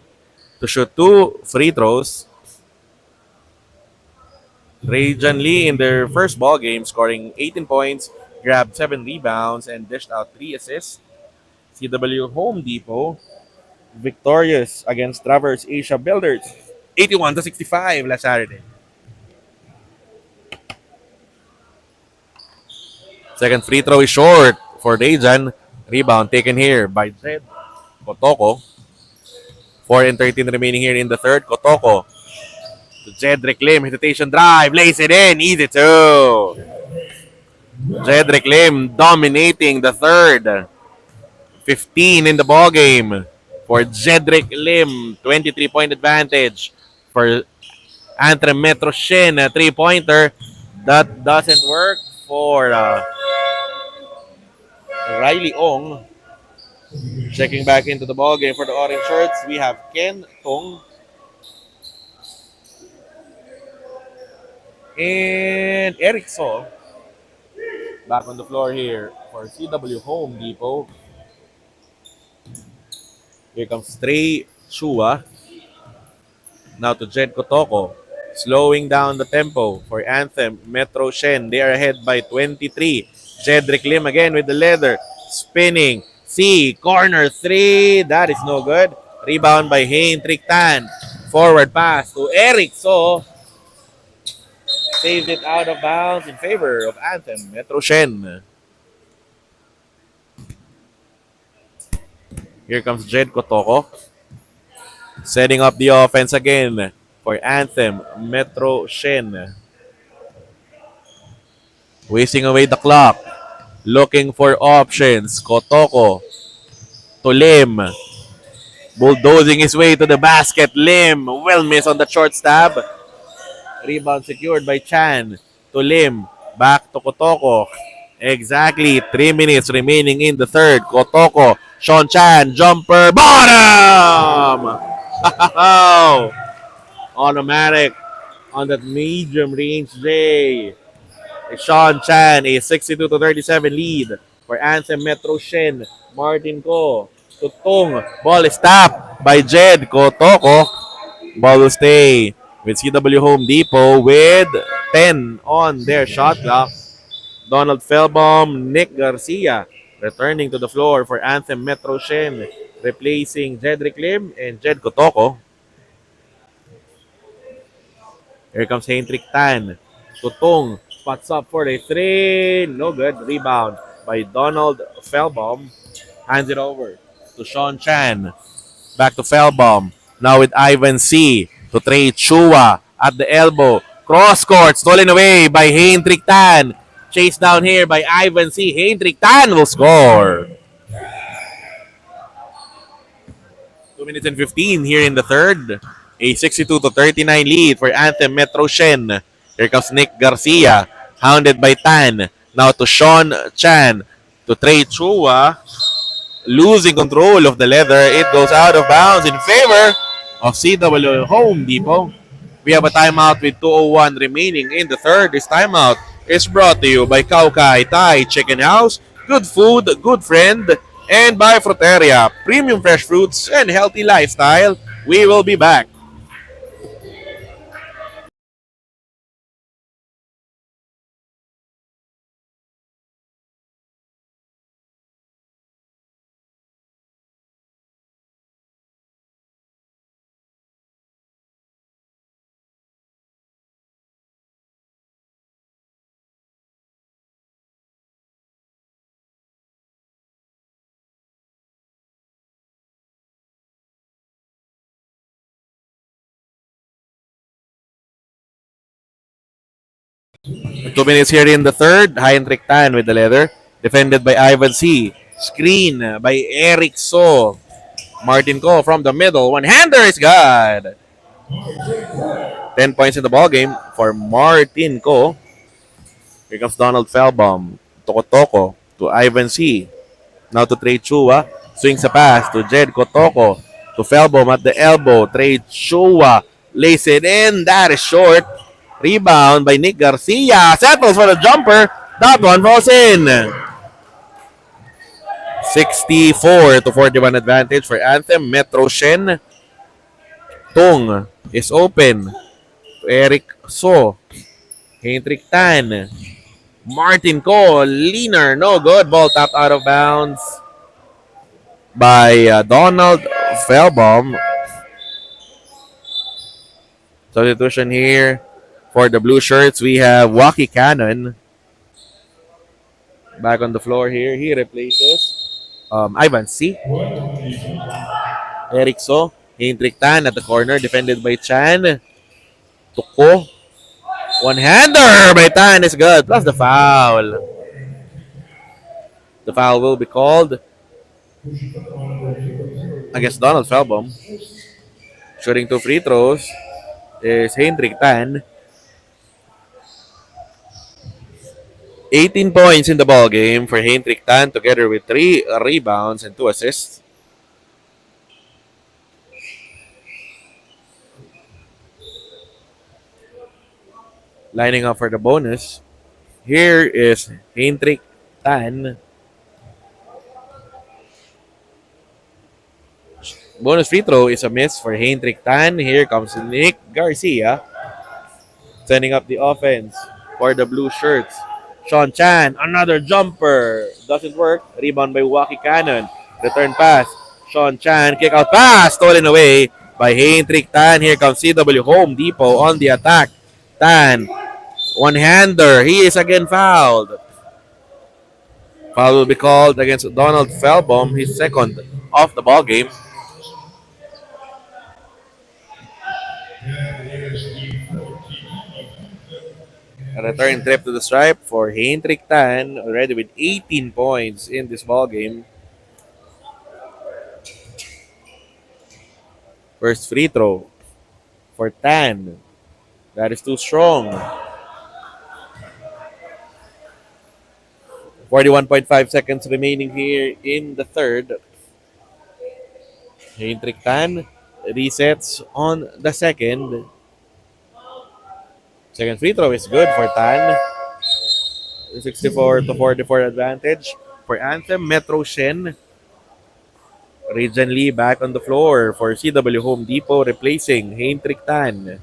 to shoot 2 free throws. Rajan Lee in their first ball game scoring 18 points, grabbed 7 rebounds, and dished out 3 assists. CW Home Depot victorious against Traverse Asia Builders 81-65 last Saturday. Second free throw is short for Rajan. Rebound taken here by Zed Kotoko. 4:13 remaining here in the third. Kotoko to Jedrick Lim. Hesitation drive. Lays it in. Easy two. Jedrick Lim dominating the third. 15 in the ball game for Jedrick Lim. 23-point advantage for Anthem Metroshen. A 3-pointer. That doesn't work for Riley Ong. Checking back into the ball game for the orange shirts, we have Ken Tong and Eric So back on the floor here for CW Home Depot. Here comes Trey Chua. Now to Jed Kotoko. Slowing down the tempo for Anthem Metroshen. They are ahead by 23. Jedrick Lim again with the leather. Spinning. C. Corner 3. That is no good. Rebound by Heinrich Tan. Forward pass to Eric So. Saved it out of bounds in favor of Anthem Metroshen. Here comes Jed Kotoko. Setting up the offense again for Anthem Metroshen. Wasting away the clock. Looking for options. Kotoko to Lim. Bulldozing his way to the basket. Lim. Well miss on the short stab. Rebound secured by Chan. To Lim. Back to Kotoko. Exactly 3 minutes remaining in the third. Kotoko. Sean Chan. Jumper. Bottom! Automatic on that medium range J. Sean Chan, a 62 to 37 lead for Anthem Metroshen. Martin Ko. Tutong. Ball is tapped by Jed Kotoko. Ball will stay with CW Home Depot with 10 on their shot clock. Donald Felbaum, Nick Garcia returning to the floor for Anthem Metroshen, replacing Jedrick Lim and Jed Kotoko. Here comes Hendrik Tan. Tutong spots up for a three. No good. Rebound by Donald Felbaum. Hands it over to Sean Chan. Back to Felbaum. Now with Ivan C. To Trey Chua at the elbow. Cross court. Stolen away by Hendrik Tan. Chased down here by Ivan C. Hendrik Tan will score. 2 minutes and 15 here in the third. A 62 to 39 lead for Anthem Metroshen. Here comes Nick Garcia. Hounded by Tan. Now to Sean Chan. To Trey Chua. Losing control of the leather. It goes out of bounds in favor of CW Home Depot. We have a timeout with 2:01 remaining in the third. This timeout is brought to you by Kaukai Thai Chicken House. Good food, good friend, and by Fruteria. Premium fresh fruits and healthy lifestyle. We will be back. Two minutes here in the third. Heinrich Tan with the leather. Defended by Ivan C. Screen by Eric So. Martin Ko from the middle. One-hander is good. 10 points in the ball game for Martin Ko. Here comes Donald Felbaum. Toko to Ivan C. Now to Trey Chua. Swings a pass to Jed Kotoko. To Felbaum at the elbow. Trey Chua lays it in. That is short. Rebound by Nick Garcia. Settles for the jumper. That one falls in. 64 to 41 advantage for Anthem. Metroshen. Tung is open to Eric So. Hendrik Tan. Martin Ko. Leaner. No good. Ball tapped out of bounds by Donald Felbaum. Substitution here for the blue shirts. We have Waki Cannon back on the floor here. He replaces Ivan C. Eric So. Hendrik Tan at the corner. Defended by Chan. Tuko. One-hander by Tan is good. Plus the foul. The foul will be called against Donald Felbaum. Shooting 2 free throws is Hendrik Tan. 18 points in the ball game for Hendrik Tan together with 3 rebounds and 2 assists. Lining up for the bonus. Here is Hendrik Tan. Bonus free throw is a miss for Hendrik Tan. Here comes Nick Garcia. Setting up the offense for the blue shirts. Sean Chan, another jumper. Doesn't work. Rebound by Waki Cannon. Return pass. Sean Chan, kick out pass. Stolen away by Hendrik Tan. Here comes CW Home Depot on the attack. Tan, one-hander. He is again fouled. Foul will be called against Donald Felbaum, his second of the ball game. A return trip to the stripe for Hendrik Tan, already with 18 points in this ball game. First free throw for Tan. That is too strong. 41.5 seconds remaining here in the third. Hendrik Tan resets on the second. Second free throw is good for Tan. 64 to 44 advantage for Anthem. Metroshen. Region Lee back on the floor for CW Home Depot replacing Hendrik Tan.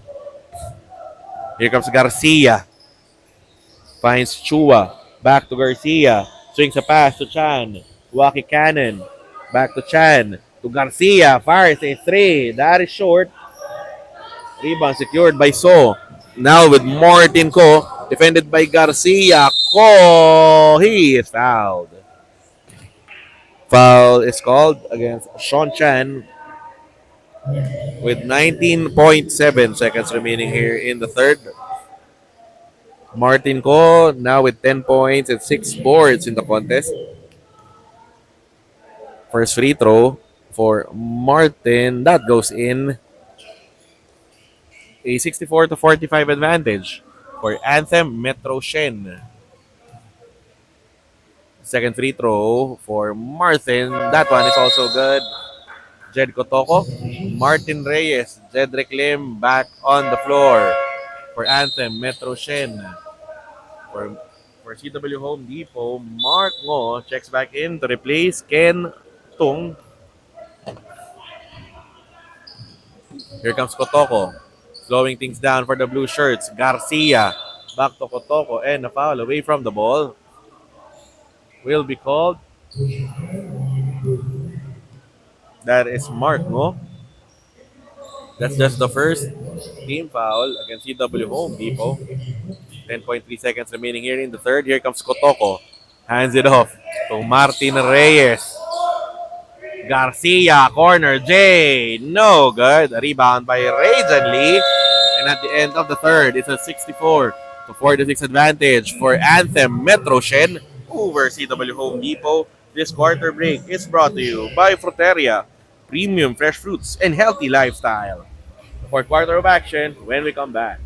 Here comes Garcia. Finds Chua. Back to Garcia. Swings a pass to Chan. Waki Cannon. Back to Chan. To Garcia. Fires a three. That is short. Rebound secured by So. Now with Martin Ko. Defended by Garcia. Ko. He is fouled. Foul is called against Sean Chan with 19.7 seconds remaining here in the third. Martin Ko now with 10 points and 6 boards in the contest. First free throw for Martin. That goes in. A 64 to 45 advantage for Anthem. Metroshen. Second free throw for Martin. That one is also good. Jed Kotoko. Martin Reyes. Jedrick Lim back on the floor for Anthem. Metroshen. For CW Home Depot, Mark Ngo checks back in to replace Ken Tung. Here comes Kotoko. Slowing things down for the blue shirts. Garcia. Back to Kotoko and a foul away from the ball. Will be called. That is Mark Ngo. That's just the first team foul against CW Home Depot. 10.3 seconds remaining here in the third. Here comes Kotoko. Hands it off to Martin Reyes. Garcia, corner, J. No good. A rebound by Rajan Lee. And at the end of the third, it's a 64 to 46 advantage for Anthem. Metroshen over CW Home Depot. This quarter break is brought to you by Fruteria. Premium fresh fruits and healthy lifestyle. The fourth quarter of action when we come back.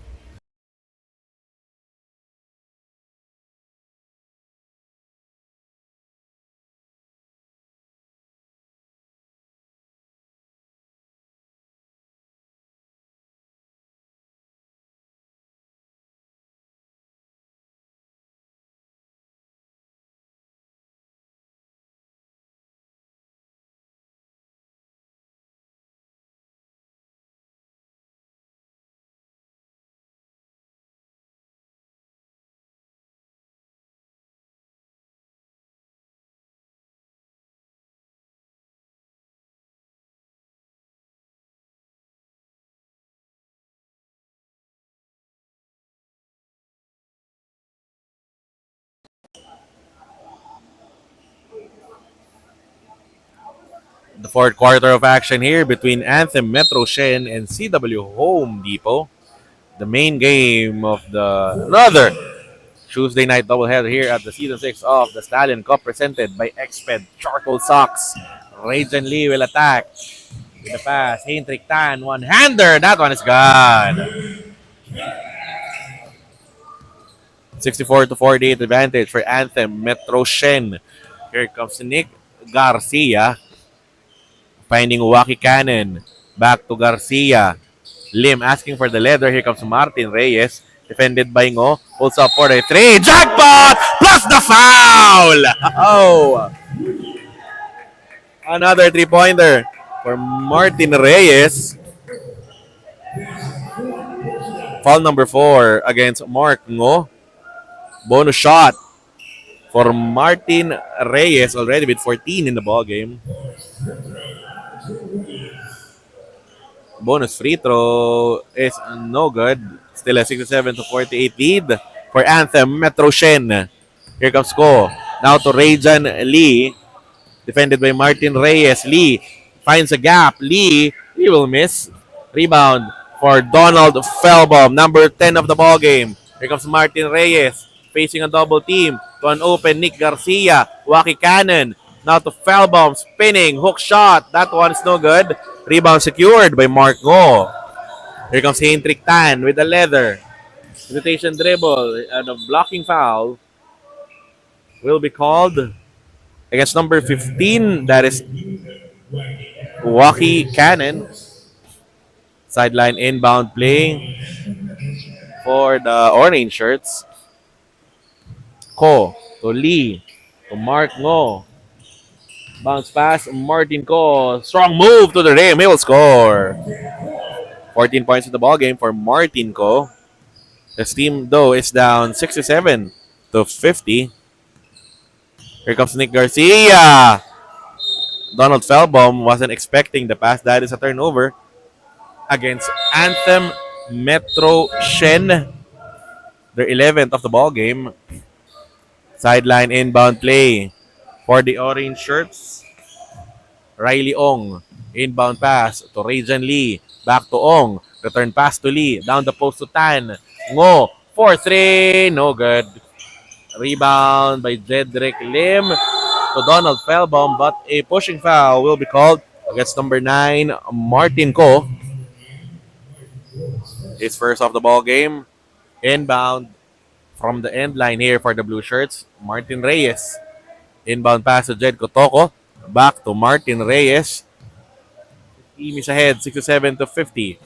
The fourth quarter of action here between Anthem Metroshen and CW Home Depot. The main game of the another Tuesday night doubleheader here at the Season 6 of the Stallion Cup presented by Exped Charcoal Socks. Rajan Lee will attack with the pass. Hendrik Tan, one-hander. That one is gone. 64 to 48 advantage for Anthem Metroshen. Here comes Nick Garcia. Finding Waki Cannon. Back to Garcia. Lim asking for the leather. Here comes Martin Reyes. Defended by Ngo. Pulls up for the three. Jackpot! Plus the foul! Oh! Another three-pointer for Martin Reyes. Foul number 4 against Mark Ngo. Bonus shot for Martin Reyes already with 14 in the ball game. Bonus free throw is no good. Still a 67 to 48 lead for Anthem Metroshen. Here comes Ko. Now to Rajan Lee. Defended by Martin Reyes. Lee finds a gap. Lee, he will miss. Rebound for Donald Felbaum, number 10 of the ball game. Here comes Martin Reyes. Facing a double team to an open Nick Garcia. Waki Cannon. Now to Felbaum. Spinning. Hook shot. That one is no good. Rebound secured by Mark Ngo. Here comes Hendrik Tan with the leather. Hesitation dribble and a blocking foul will be called against number 15. That is Waki Cannon. Sideline inbound play for the orange shirts. Ko to Lee to Mark Ngo. Bounce pass, Martin Ko. Strong move to the rim. He will score. 14 points in the ball game for Martin Ko. His team, though, is down 67 to 50. Here comes Nick Garcia. Donald Fehlbaum wasn't expecting the pass. That is a turnover against Anthem Metroshen. Their 11th of the ball game. Sideline inbound play for the orange shirts. Riley Ong. Inbound pass to Rajan Lee. Back to Ong. Return pass to Lee. Down the post to Tan. Ngo. 4-3. No good. Rebound by Jedrick Lim to Donald Fehlbaum, but a pushing foul will be called against number 9, Martin Ko. His first of the ball game. Inbound from the end line here for the blue shirts, Martin Reyes. Inbound pass to Jed Kotoko. Back to Martin Reyes. Team is ahead, 67 to 50.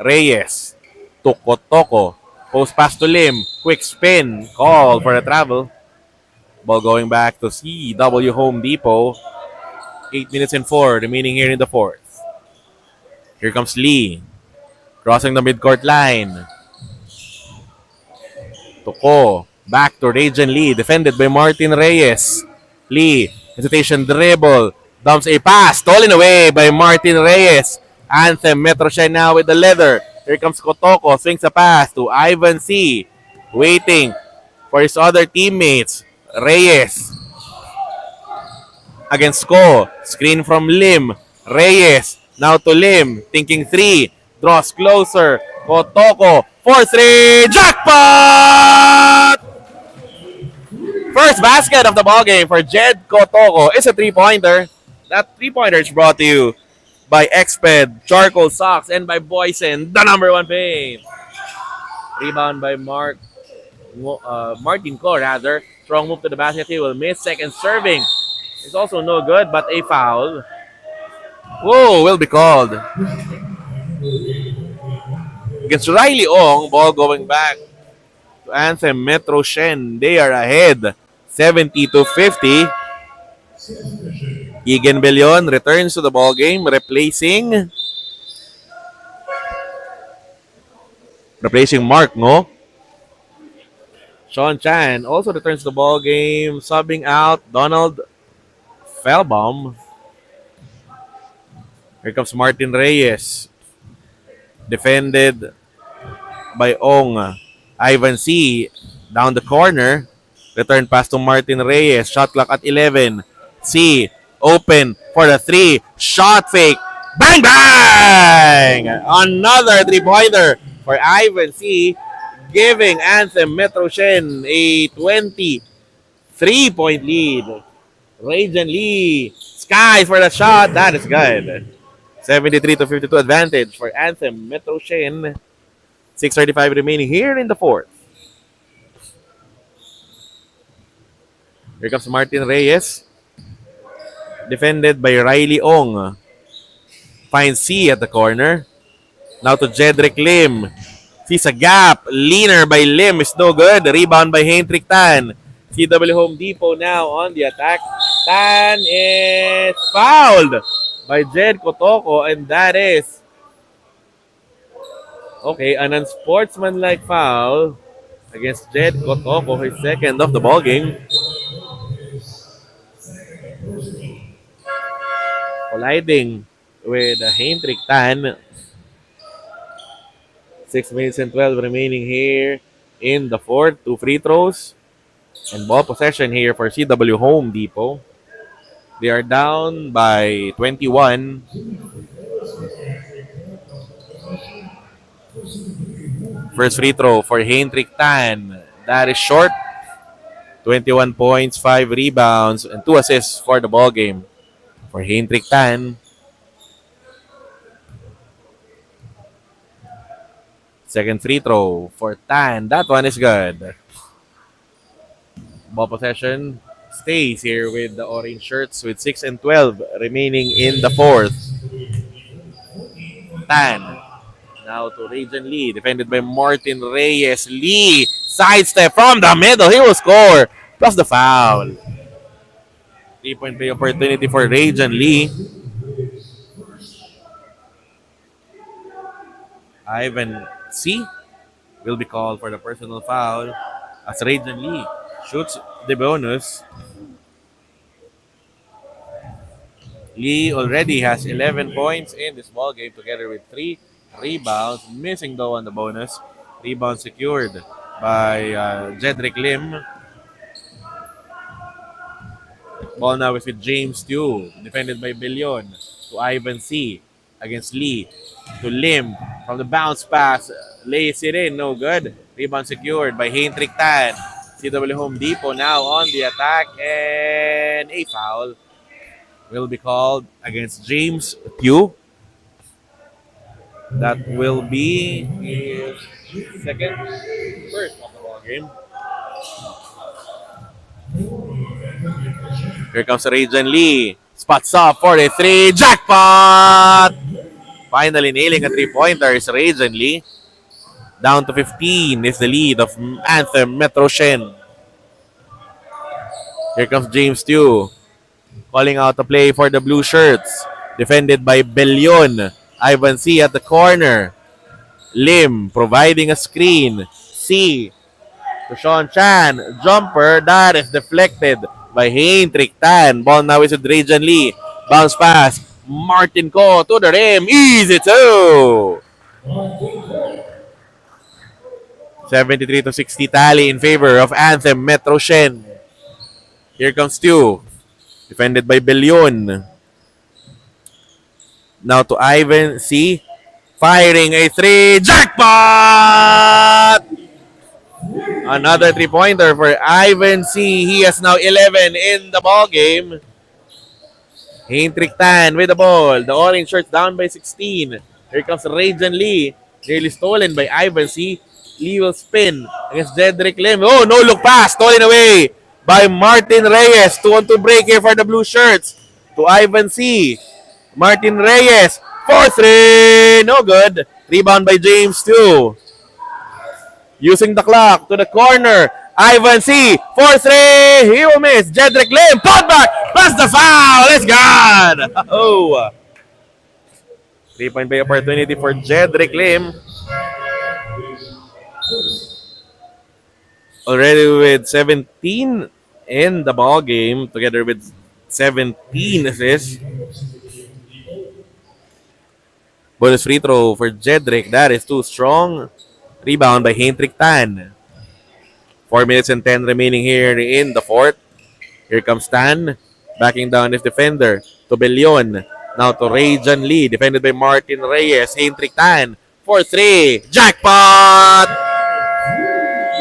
Reyes to Kotoko. Post pass to Lim. Quick spin. Call for the travel. Ball going back to CW Home Depot. 8 minutes and 4 remaining here in the fourth. Here comes Lee. Crossing the midcourt line. Toko. Back to Rajan Lee. Defended by Martin Reyes. Lee. Hesitation dribble. Dumps a pass. Stolen away by Martin Reyes. Anthem Metroshen now with the leather. Here comes Kotoko. Swings a pass to Ivan C. Waiting for his other teammates. Reyes. Against Ko. Screen from Lim. Reyes. Now to Lim. Thinking 3. Draws closer. Kotoko. 4-3. Jackpot! First basket of the ballgame for Jed Kotoko is a 3-pointer. That 3-pointer is brought to you by Exped, Charcoal Socks, and by Boysen, the number 1 paint. Rebound by Martin Ko, rather. Strong move to the basket. He will miss. Second serving. It's also no good, but a foul. Whoa, will be called. Against Riley Ong, ball going back to Anthem Metroshen. They are ahead, 70 to 50. Egan Bellion returns to the ball game, replacing Mark Ngo. Sean Chan also returns to the ball game, subbing out Donald Fehlbaum. Here comes Martin Reyes. Defended by Ong. Ivan C. Down the corner. Return pass to Martin Reyes. Shot clock at 11. C. Open for the 3. Shot fake. Bang, bang! Another 3-pointer for Ivan C. Giving Anthem Metroshen a 23-point lead. Rajan Lee. Skies for the shot. That is good. 73 to 52 advantage for Anthem Metroshen. 6:35 remaining here in the fourth. Here comes Martin Reyes. Defended by Riley Ong. Finds C at the corner. Now to Jedrick Lim. Sees a gap. Leaner by Lim is no good. Rebound by Hendrik Tan. CW Home Depot now on the attack. Tan is fouled by Jed Kotoko, and that is an unsportsmanlike foul against Jed Kotoko, his second of the ball game. Colliding with Hendrik Tan. 6 minutes and 12 remaining here in the fourth. 2 free throws and ball possession here for CW Home Depot. They are down by 21. First free throw for Hendrik Tan. That is short. 21 points, 5 rebounds, and 2 assists for the ball game for Hendrik Tan. Second free throw for Tan. That one is good. Ball possession stays here with the orange shirts with 6 and 12 remaining in the fourth. Tan. Now to Rajan Lee, defended by Martin Reyes. Lee, sidestep from the middle. He will score. Plus the foul. 3-point play opportunity for Rajan Lee. Ivan C will be called for the personal foul as Rajan Lee shoots the bonus. Lee already has 11 points in this ball game together with 3 rebounds. Missing though on the bonus. Rebound secured by Jedrick Lim. Ball now is with James Tew, defended by Billion. To Ivan C against Lee. To Lim from the bounce pass. Lays it in, no good. Rebound secured by Hendrik Tan. CW Home Depot now on the attack, and a foul will be called against James Tew. That will be his first of the ball game. Here comes Rajan Lee. Spots up for a 3. Jackpot! Finally nailing a 3-pointer is Rajan Lee. Down to 15 is the lead of Anthem Metroshen. Here comes James Tew. Calling out the play for the blue shirts. Defended by Bellion. Ivan C at the corner. Lim providing a screen. C to Sean Chan. Jumper that is deflected by Hendrik Tan. Ball now is with Rajan Lee. Bounce pass. Martin Ko to the rim. Easy too. 73-60 tally in favor of Anthem Metroshen. Here comes Tew. Defended by Bellion. Now to Ivan C. Firing a 3. Jackpot! Another 3-pointer for Ivan C. He has now 11 in the ball game. Hendrik Tan with the ball. The orange shirts down by 16. Here comes Rajan Lee. Nearly stolen by Ivan C. Lee will spin against Jedrick Lim. Oh, no look pass. Stolen away by Martin Reyes. 2-on-2 break here for the blue shirts. To Ivan C. Martin Reyes. 4-3. No good. Rebound by James Tew. Using the clock to the corner. Ivan C. 4-3. He will miss. Jedrick Lim. Put back. Plus the foul. It's gone. Oh. 3-point play opportunity for Jedrick Lim. Already with 17 in the ball game, together with 17 assists. Bonus free throw for Jedrick. That is too strong. Rebound by Hendrik Tan. 4 minutes and 10 remaining here in the fourth. Here comes Tan. Backing down his defender to Bellion. Now to Rajan Lee. Defended by Martin Reyes. Hendrik Tan. 4-3. Jackpot!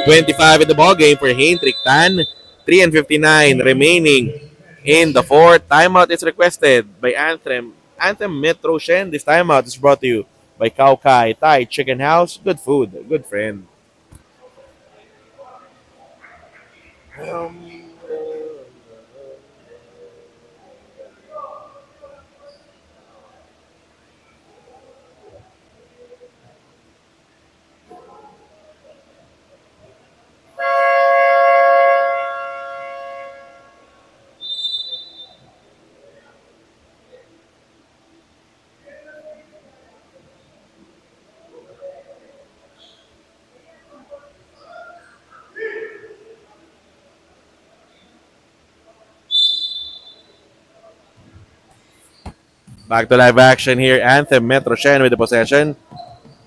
25 in the ball game for Hendrik Tan. 3:59 remaining in the fourth. Timeout is requested by Anthem Metroshen. This timeout is brought to you by Kao Kai Thai Chicken House. Good food, good friend. Back to live action here. Anthem Metroshen with the possession.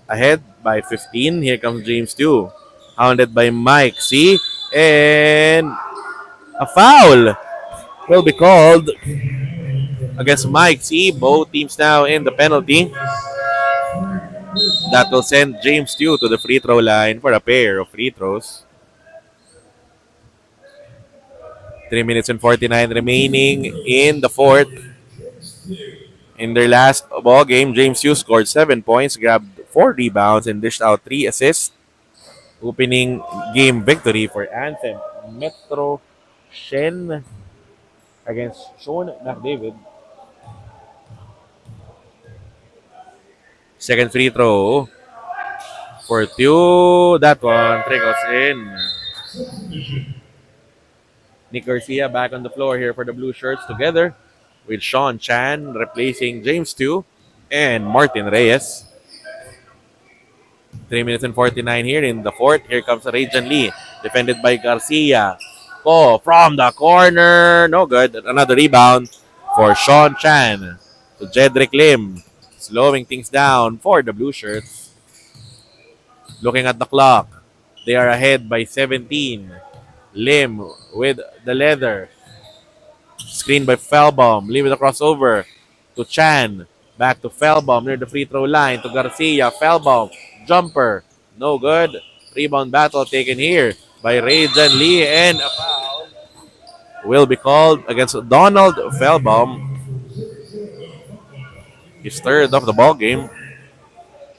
Ahead by 15. Here comes James Tew. Hounded by Mike C. And a foul will be called against Mike C. Both teams now in the penalty. That will send James Tew to the free throw line for a pair of free throws. 3 minutes and 49 remaining in the fourth. In their last ball game, James Tew scored 7 points, grabbed 4 rebounds and dished out 3 assists. Opening game victory for Anthem Metroshen against Sean McDavid. Second free throw for two. That one trickles in. Nick Garcia back on the floor here for the Blue Shirts together with Sean Chan replacing James Tew and Martin Reyes. 3 minutes and 49 here in the fourth. Here comes Rajan Lee, defended by Garcia. Oh, from the corner. No good. Another rebound for Sean Chan to Jedrick Lim. Slowing things down for the Blue Shirts. Looking at the clock. They are ahead by 17. Lim with the leather. Screen by Felbaum. Lim with a crossover to Chan. Back to Felbaum near the free throw line to Garcia. Felbaum. Jumper. No good. Rebound battle taken here by Rajan Lee, and a foul will be called against Donald Felbaum. His third of the ball game.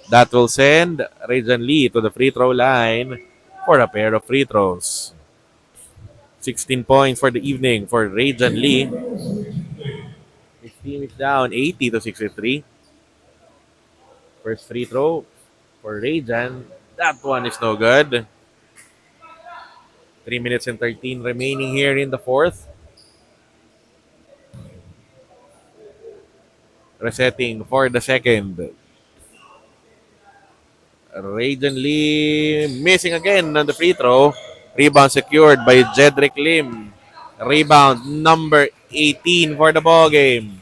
That will send Rajan Lee to the free throw line for a pair of free throws. 16 points for the evening for Rajan Lee. His team is down 80 to 63. First free throw for Rajan. That one is no good. 3 minutes and 13 remaining here in the fourth. Resetting for the second. Rajan Lee missing again on the free throw. Rebound secured by Jedrick Lim. Rebound number 18 for the ball game.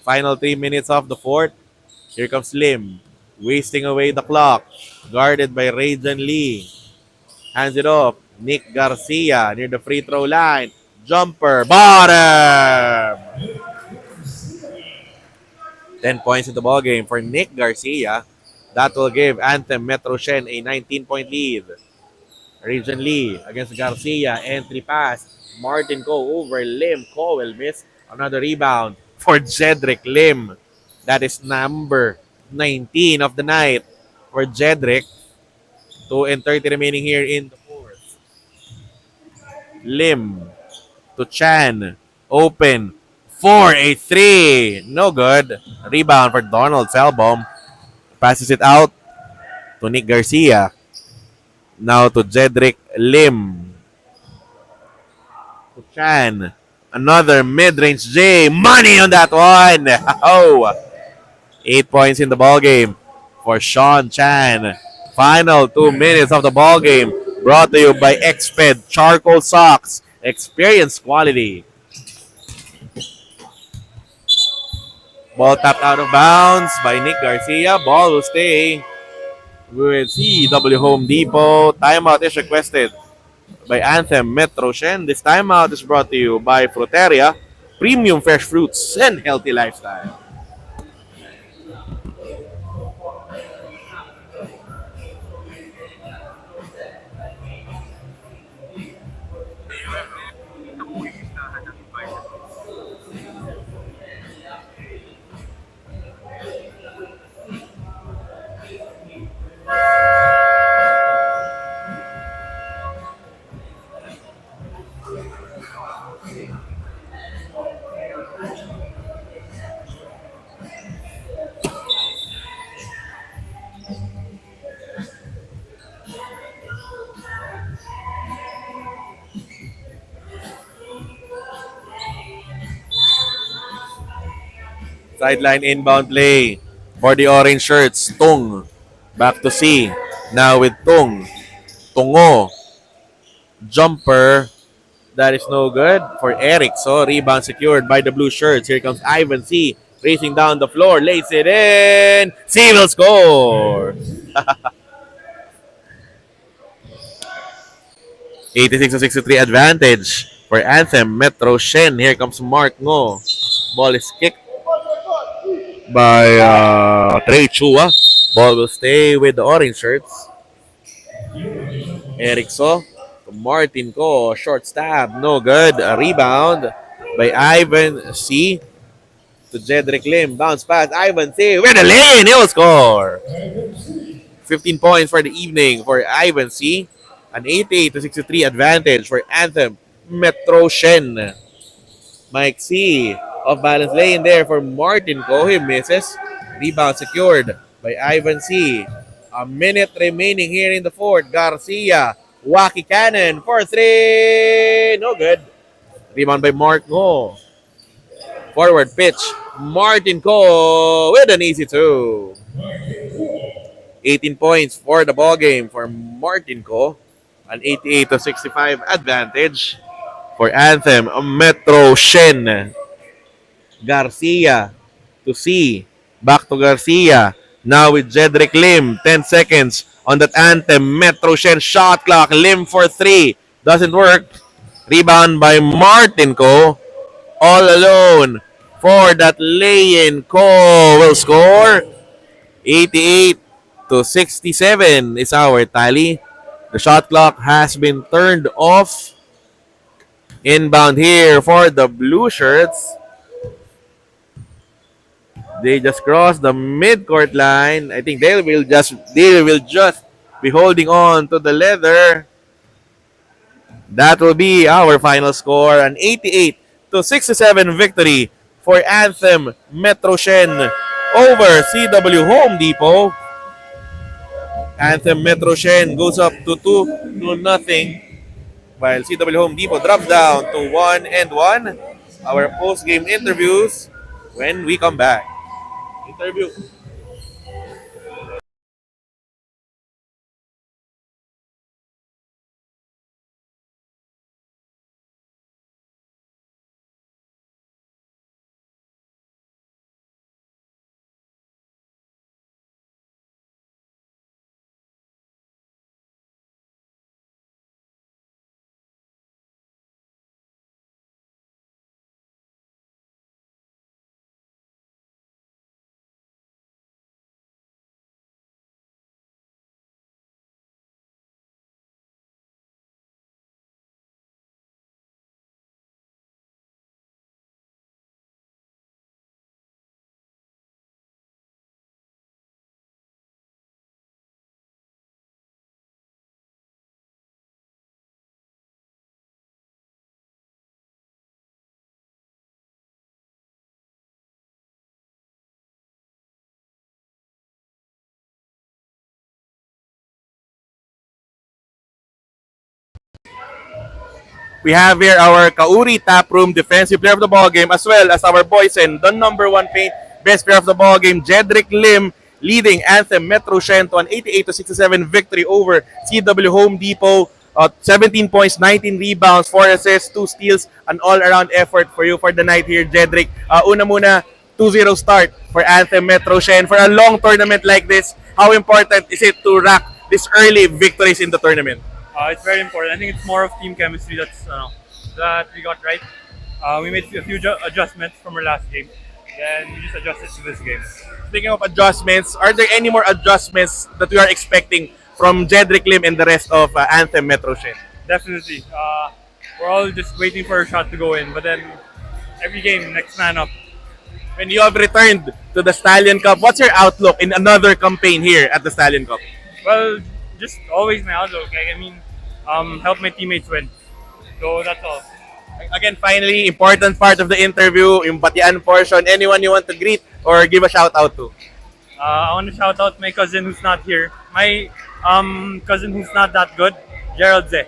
Final 3 minutes of the fourth. Here comes Lim. Wasting away the clock. Guarded by Rajan Lee. Hands it off. Nick Garcia near the free throw line. Jumper. Bottom! 10 points in the ball game for Nick Garcia. That will give Anthem Metroshen a 19-point lead. Rajan Lee against Garcia. Entry pass. Martin Ko over Lim. Ko will miss. Another rebound for Jedrick Lim. That is number 19 of the night for Jedrick. 2 and 30 remaining here in the fourth. Lim to Chan. Open for a three. No good. Rebound for Donald Felbaum. Passes it out to Nick Garcia. Now to Jedrick Lim. To Chan. Another mid-range J. Money on that one. Oh, 8 points in the ball game for Sean Chan. Final 2 minutes of the ball game brought to you by Exped Charcoal Socks. Experience quality. Ball tapped out of bounds by Nick Garcia. Ball will stay with CW Home Depot. Timeout is requested by Anthem Metroshen. This timeout is brought to you by Fruteria, premium fresh fruits and healthy lifestyle. Sideline inbound play for the orange shirts. Tung back to C. Now with Tung. Tungo. Jumper. That is no good for Eric. So rebound secured by the blue shirts. Here comes Ivan C. Racing down the floor. Lays it in. C will score. 86 to 63 advantage for Anthem Metroshen. Here comes Mark Ngo. Ball is kicked by Trey Chua. Ball will stay with the orange shirts. Eric So to Martin Ko. Short stab. No good. A rebound by Ivan C. to to Jedrick Lim. Bounce pass. Ivan C. With the lane. He'll score. 15 points for the evening for Ivan C. An 88-63 advantage for Anthem. Metroshen. Mike C. Off balance lane there for Martin Ko. He misses. Rebound secured by Ivan C. A minute remaining here in the fourth. Garcia. Wacky cannon for three. No good. Rebound by Mark Ngo. Forward pitch. Martin Ko with an easy two. 18 points for the ball game for Martin Ko. An 88-65 advantage for Anthem. Metroshen. Garcia to C. Back to Garcia. Now with Jedrick Lim. 10 seconds on that Anthem. Metroshen shot clock. Lim for three. Doesn't work. Rebound by Martin Ko. All alone for that lay-in. Ko will score. 88-67 is our tally. The shot clock has been turned off. Inbound here for the blue shirts. They just crossed the mid-court line. I think they will just be holding on to the leather. That will be our final score. An 88-67 victory for Anthem Metroshen over CW Home Depot. Anthem Metroshen goes up to 2-0, while CW Home Depot drops down to 1-1. Our post-game interviews when we come back. Interview. We have here our Kauri Taproom Defensive Player of the Ball Game, as well as our boys and the number one paint Best Player of the Ball Game, Jedrick Lim, leading Anthem Metroshen to an 88-67 victory over CW Home Depot. 17 points, 19 rebounds, 4 assists, 2 steals, an all-around effort for you for the night here, Jedrick. Una muna, 2-0 start for Anthem Metroshen. For a long tournament like this, how important is it to rack these early victories in the tournament? It's very important. I think it's more of team chemistry that we got right. We made a few adjustments from our last game, and we just adjusted to this game. Speaking of adjustments, are there any more adjustments that we are expecting from Jedrick Lim and the rest of Anthem Metroshen? Definitely. We're all just waiting for a shot to go in, but then every game, next man up. When you have returned to the Stallion Cup, what's your outlook in another campaign here at the Stallion Cup? Well, just always my outlook. I mean, help my teammates win. So that's all. Again, finally, important part of the interview, yung batian portion. Anyone you want to greet or give a shout out to? I want to shout out my cousin who's not here. My cousin who's not that good, Gerald Ze.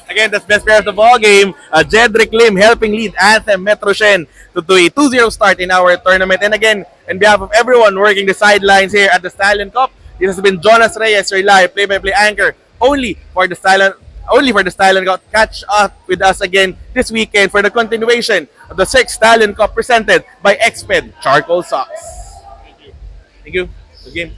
Again, that's best player of the ball game. Jedrick Lim helping lead Anthem Metroshen to a 2-0 start in our tournament. And again, on behalf of everyone working the sidelines here at the Stallion Cup, this has been Jonas Reyes, your live play-by-play anchor, only for the Stallion Cup. Catch up with us again this weekend for the continuation of the 6th Stallion Cup presented by Exped Charcoal Socks. Thank you. Good game.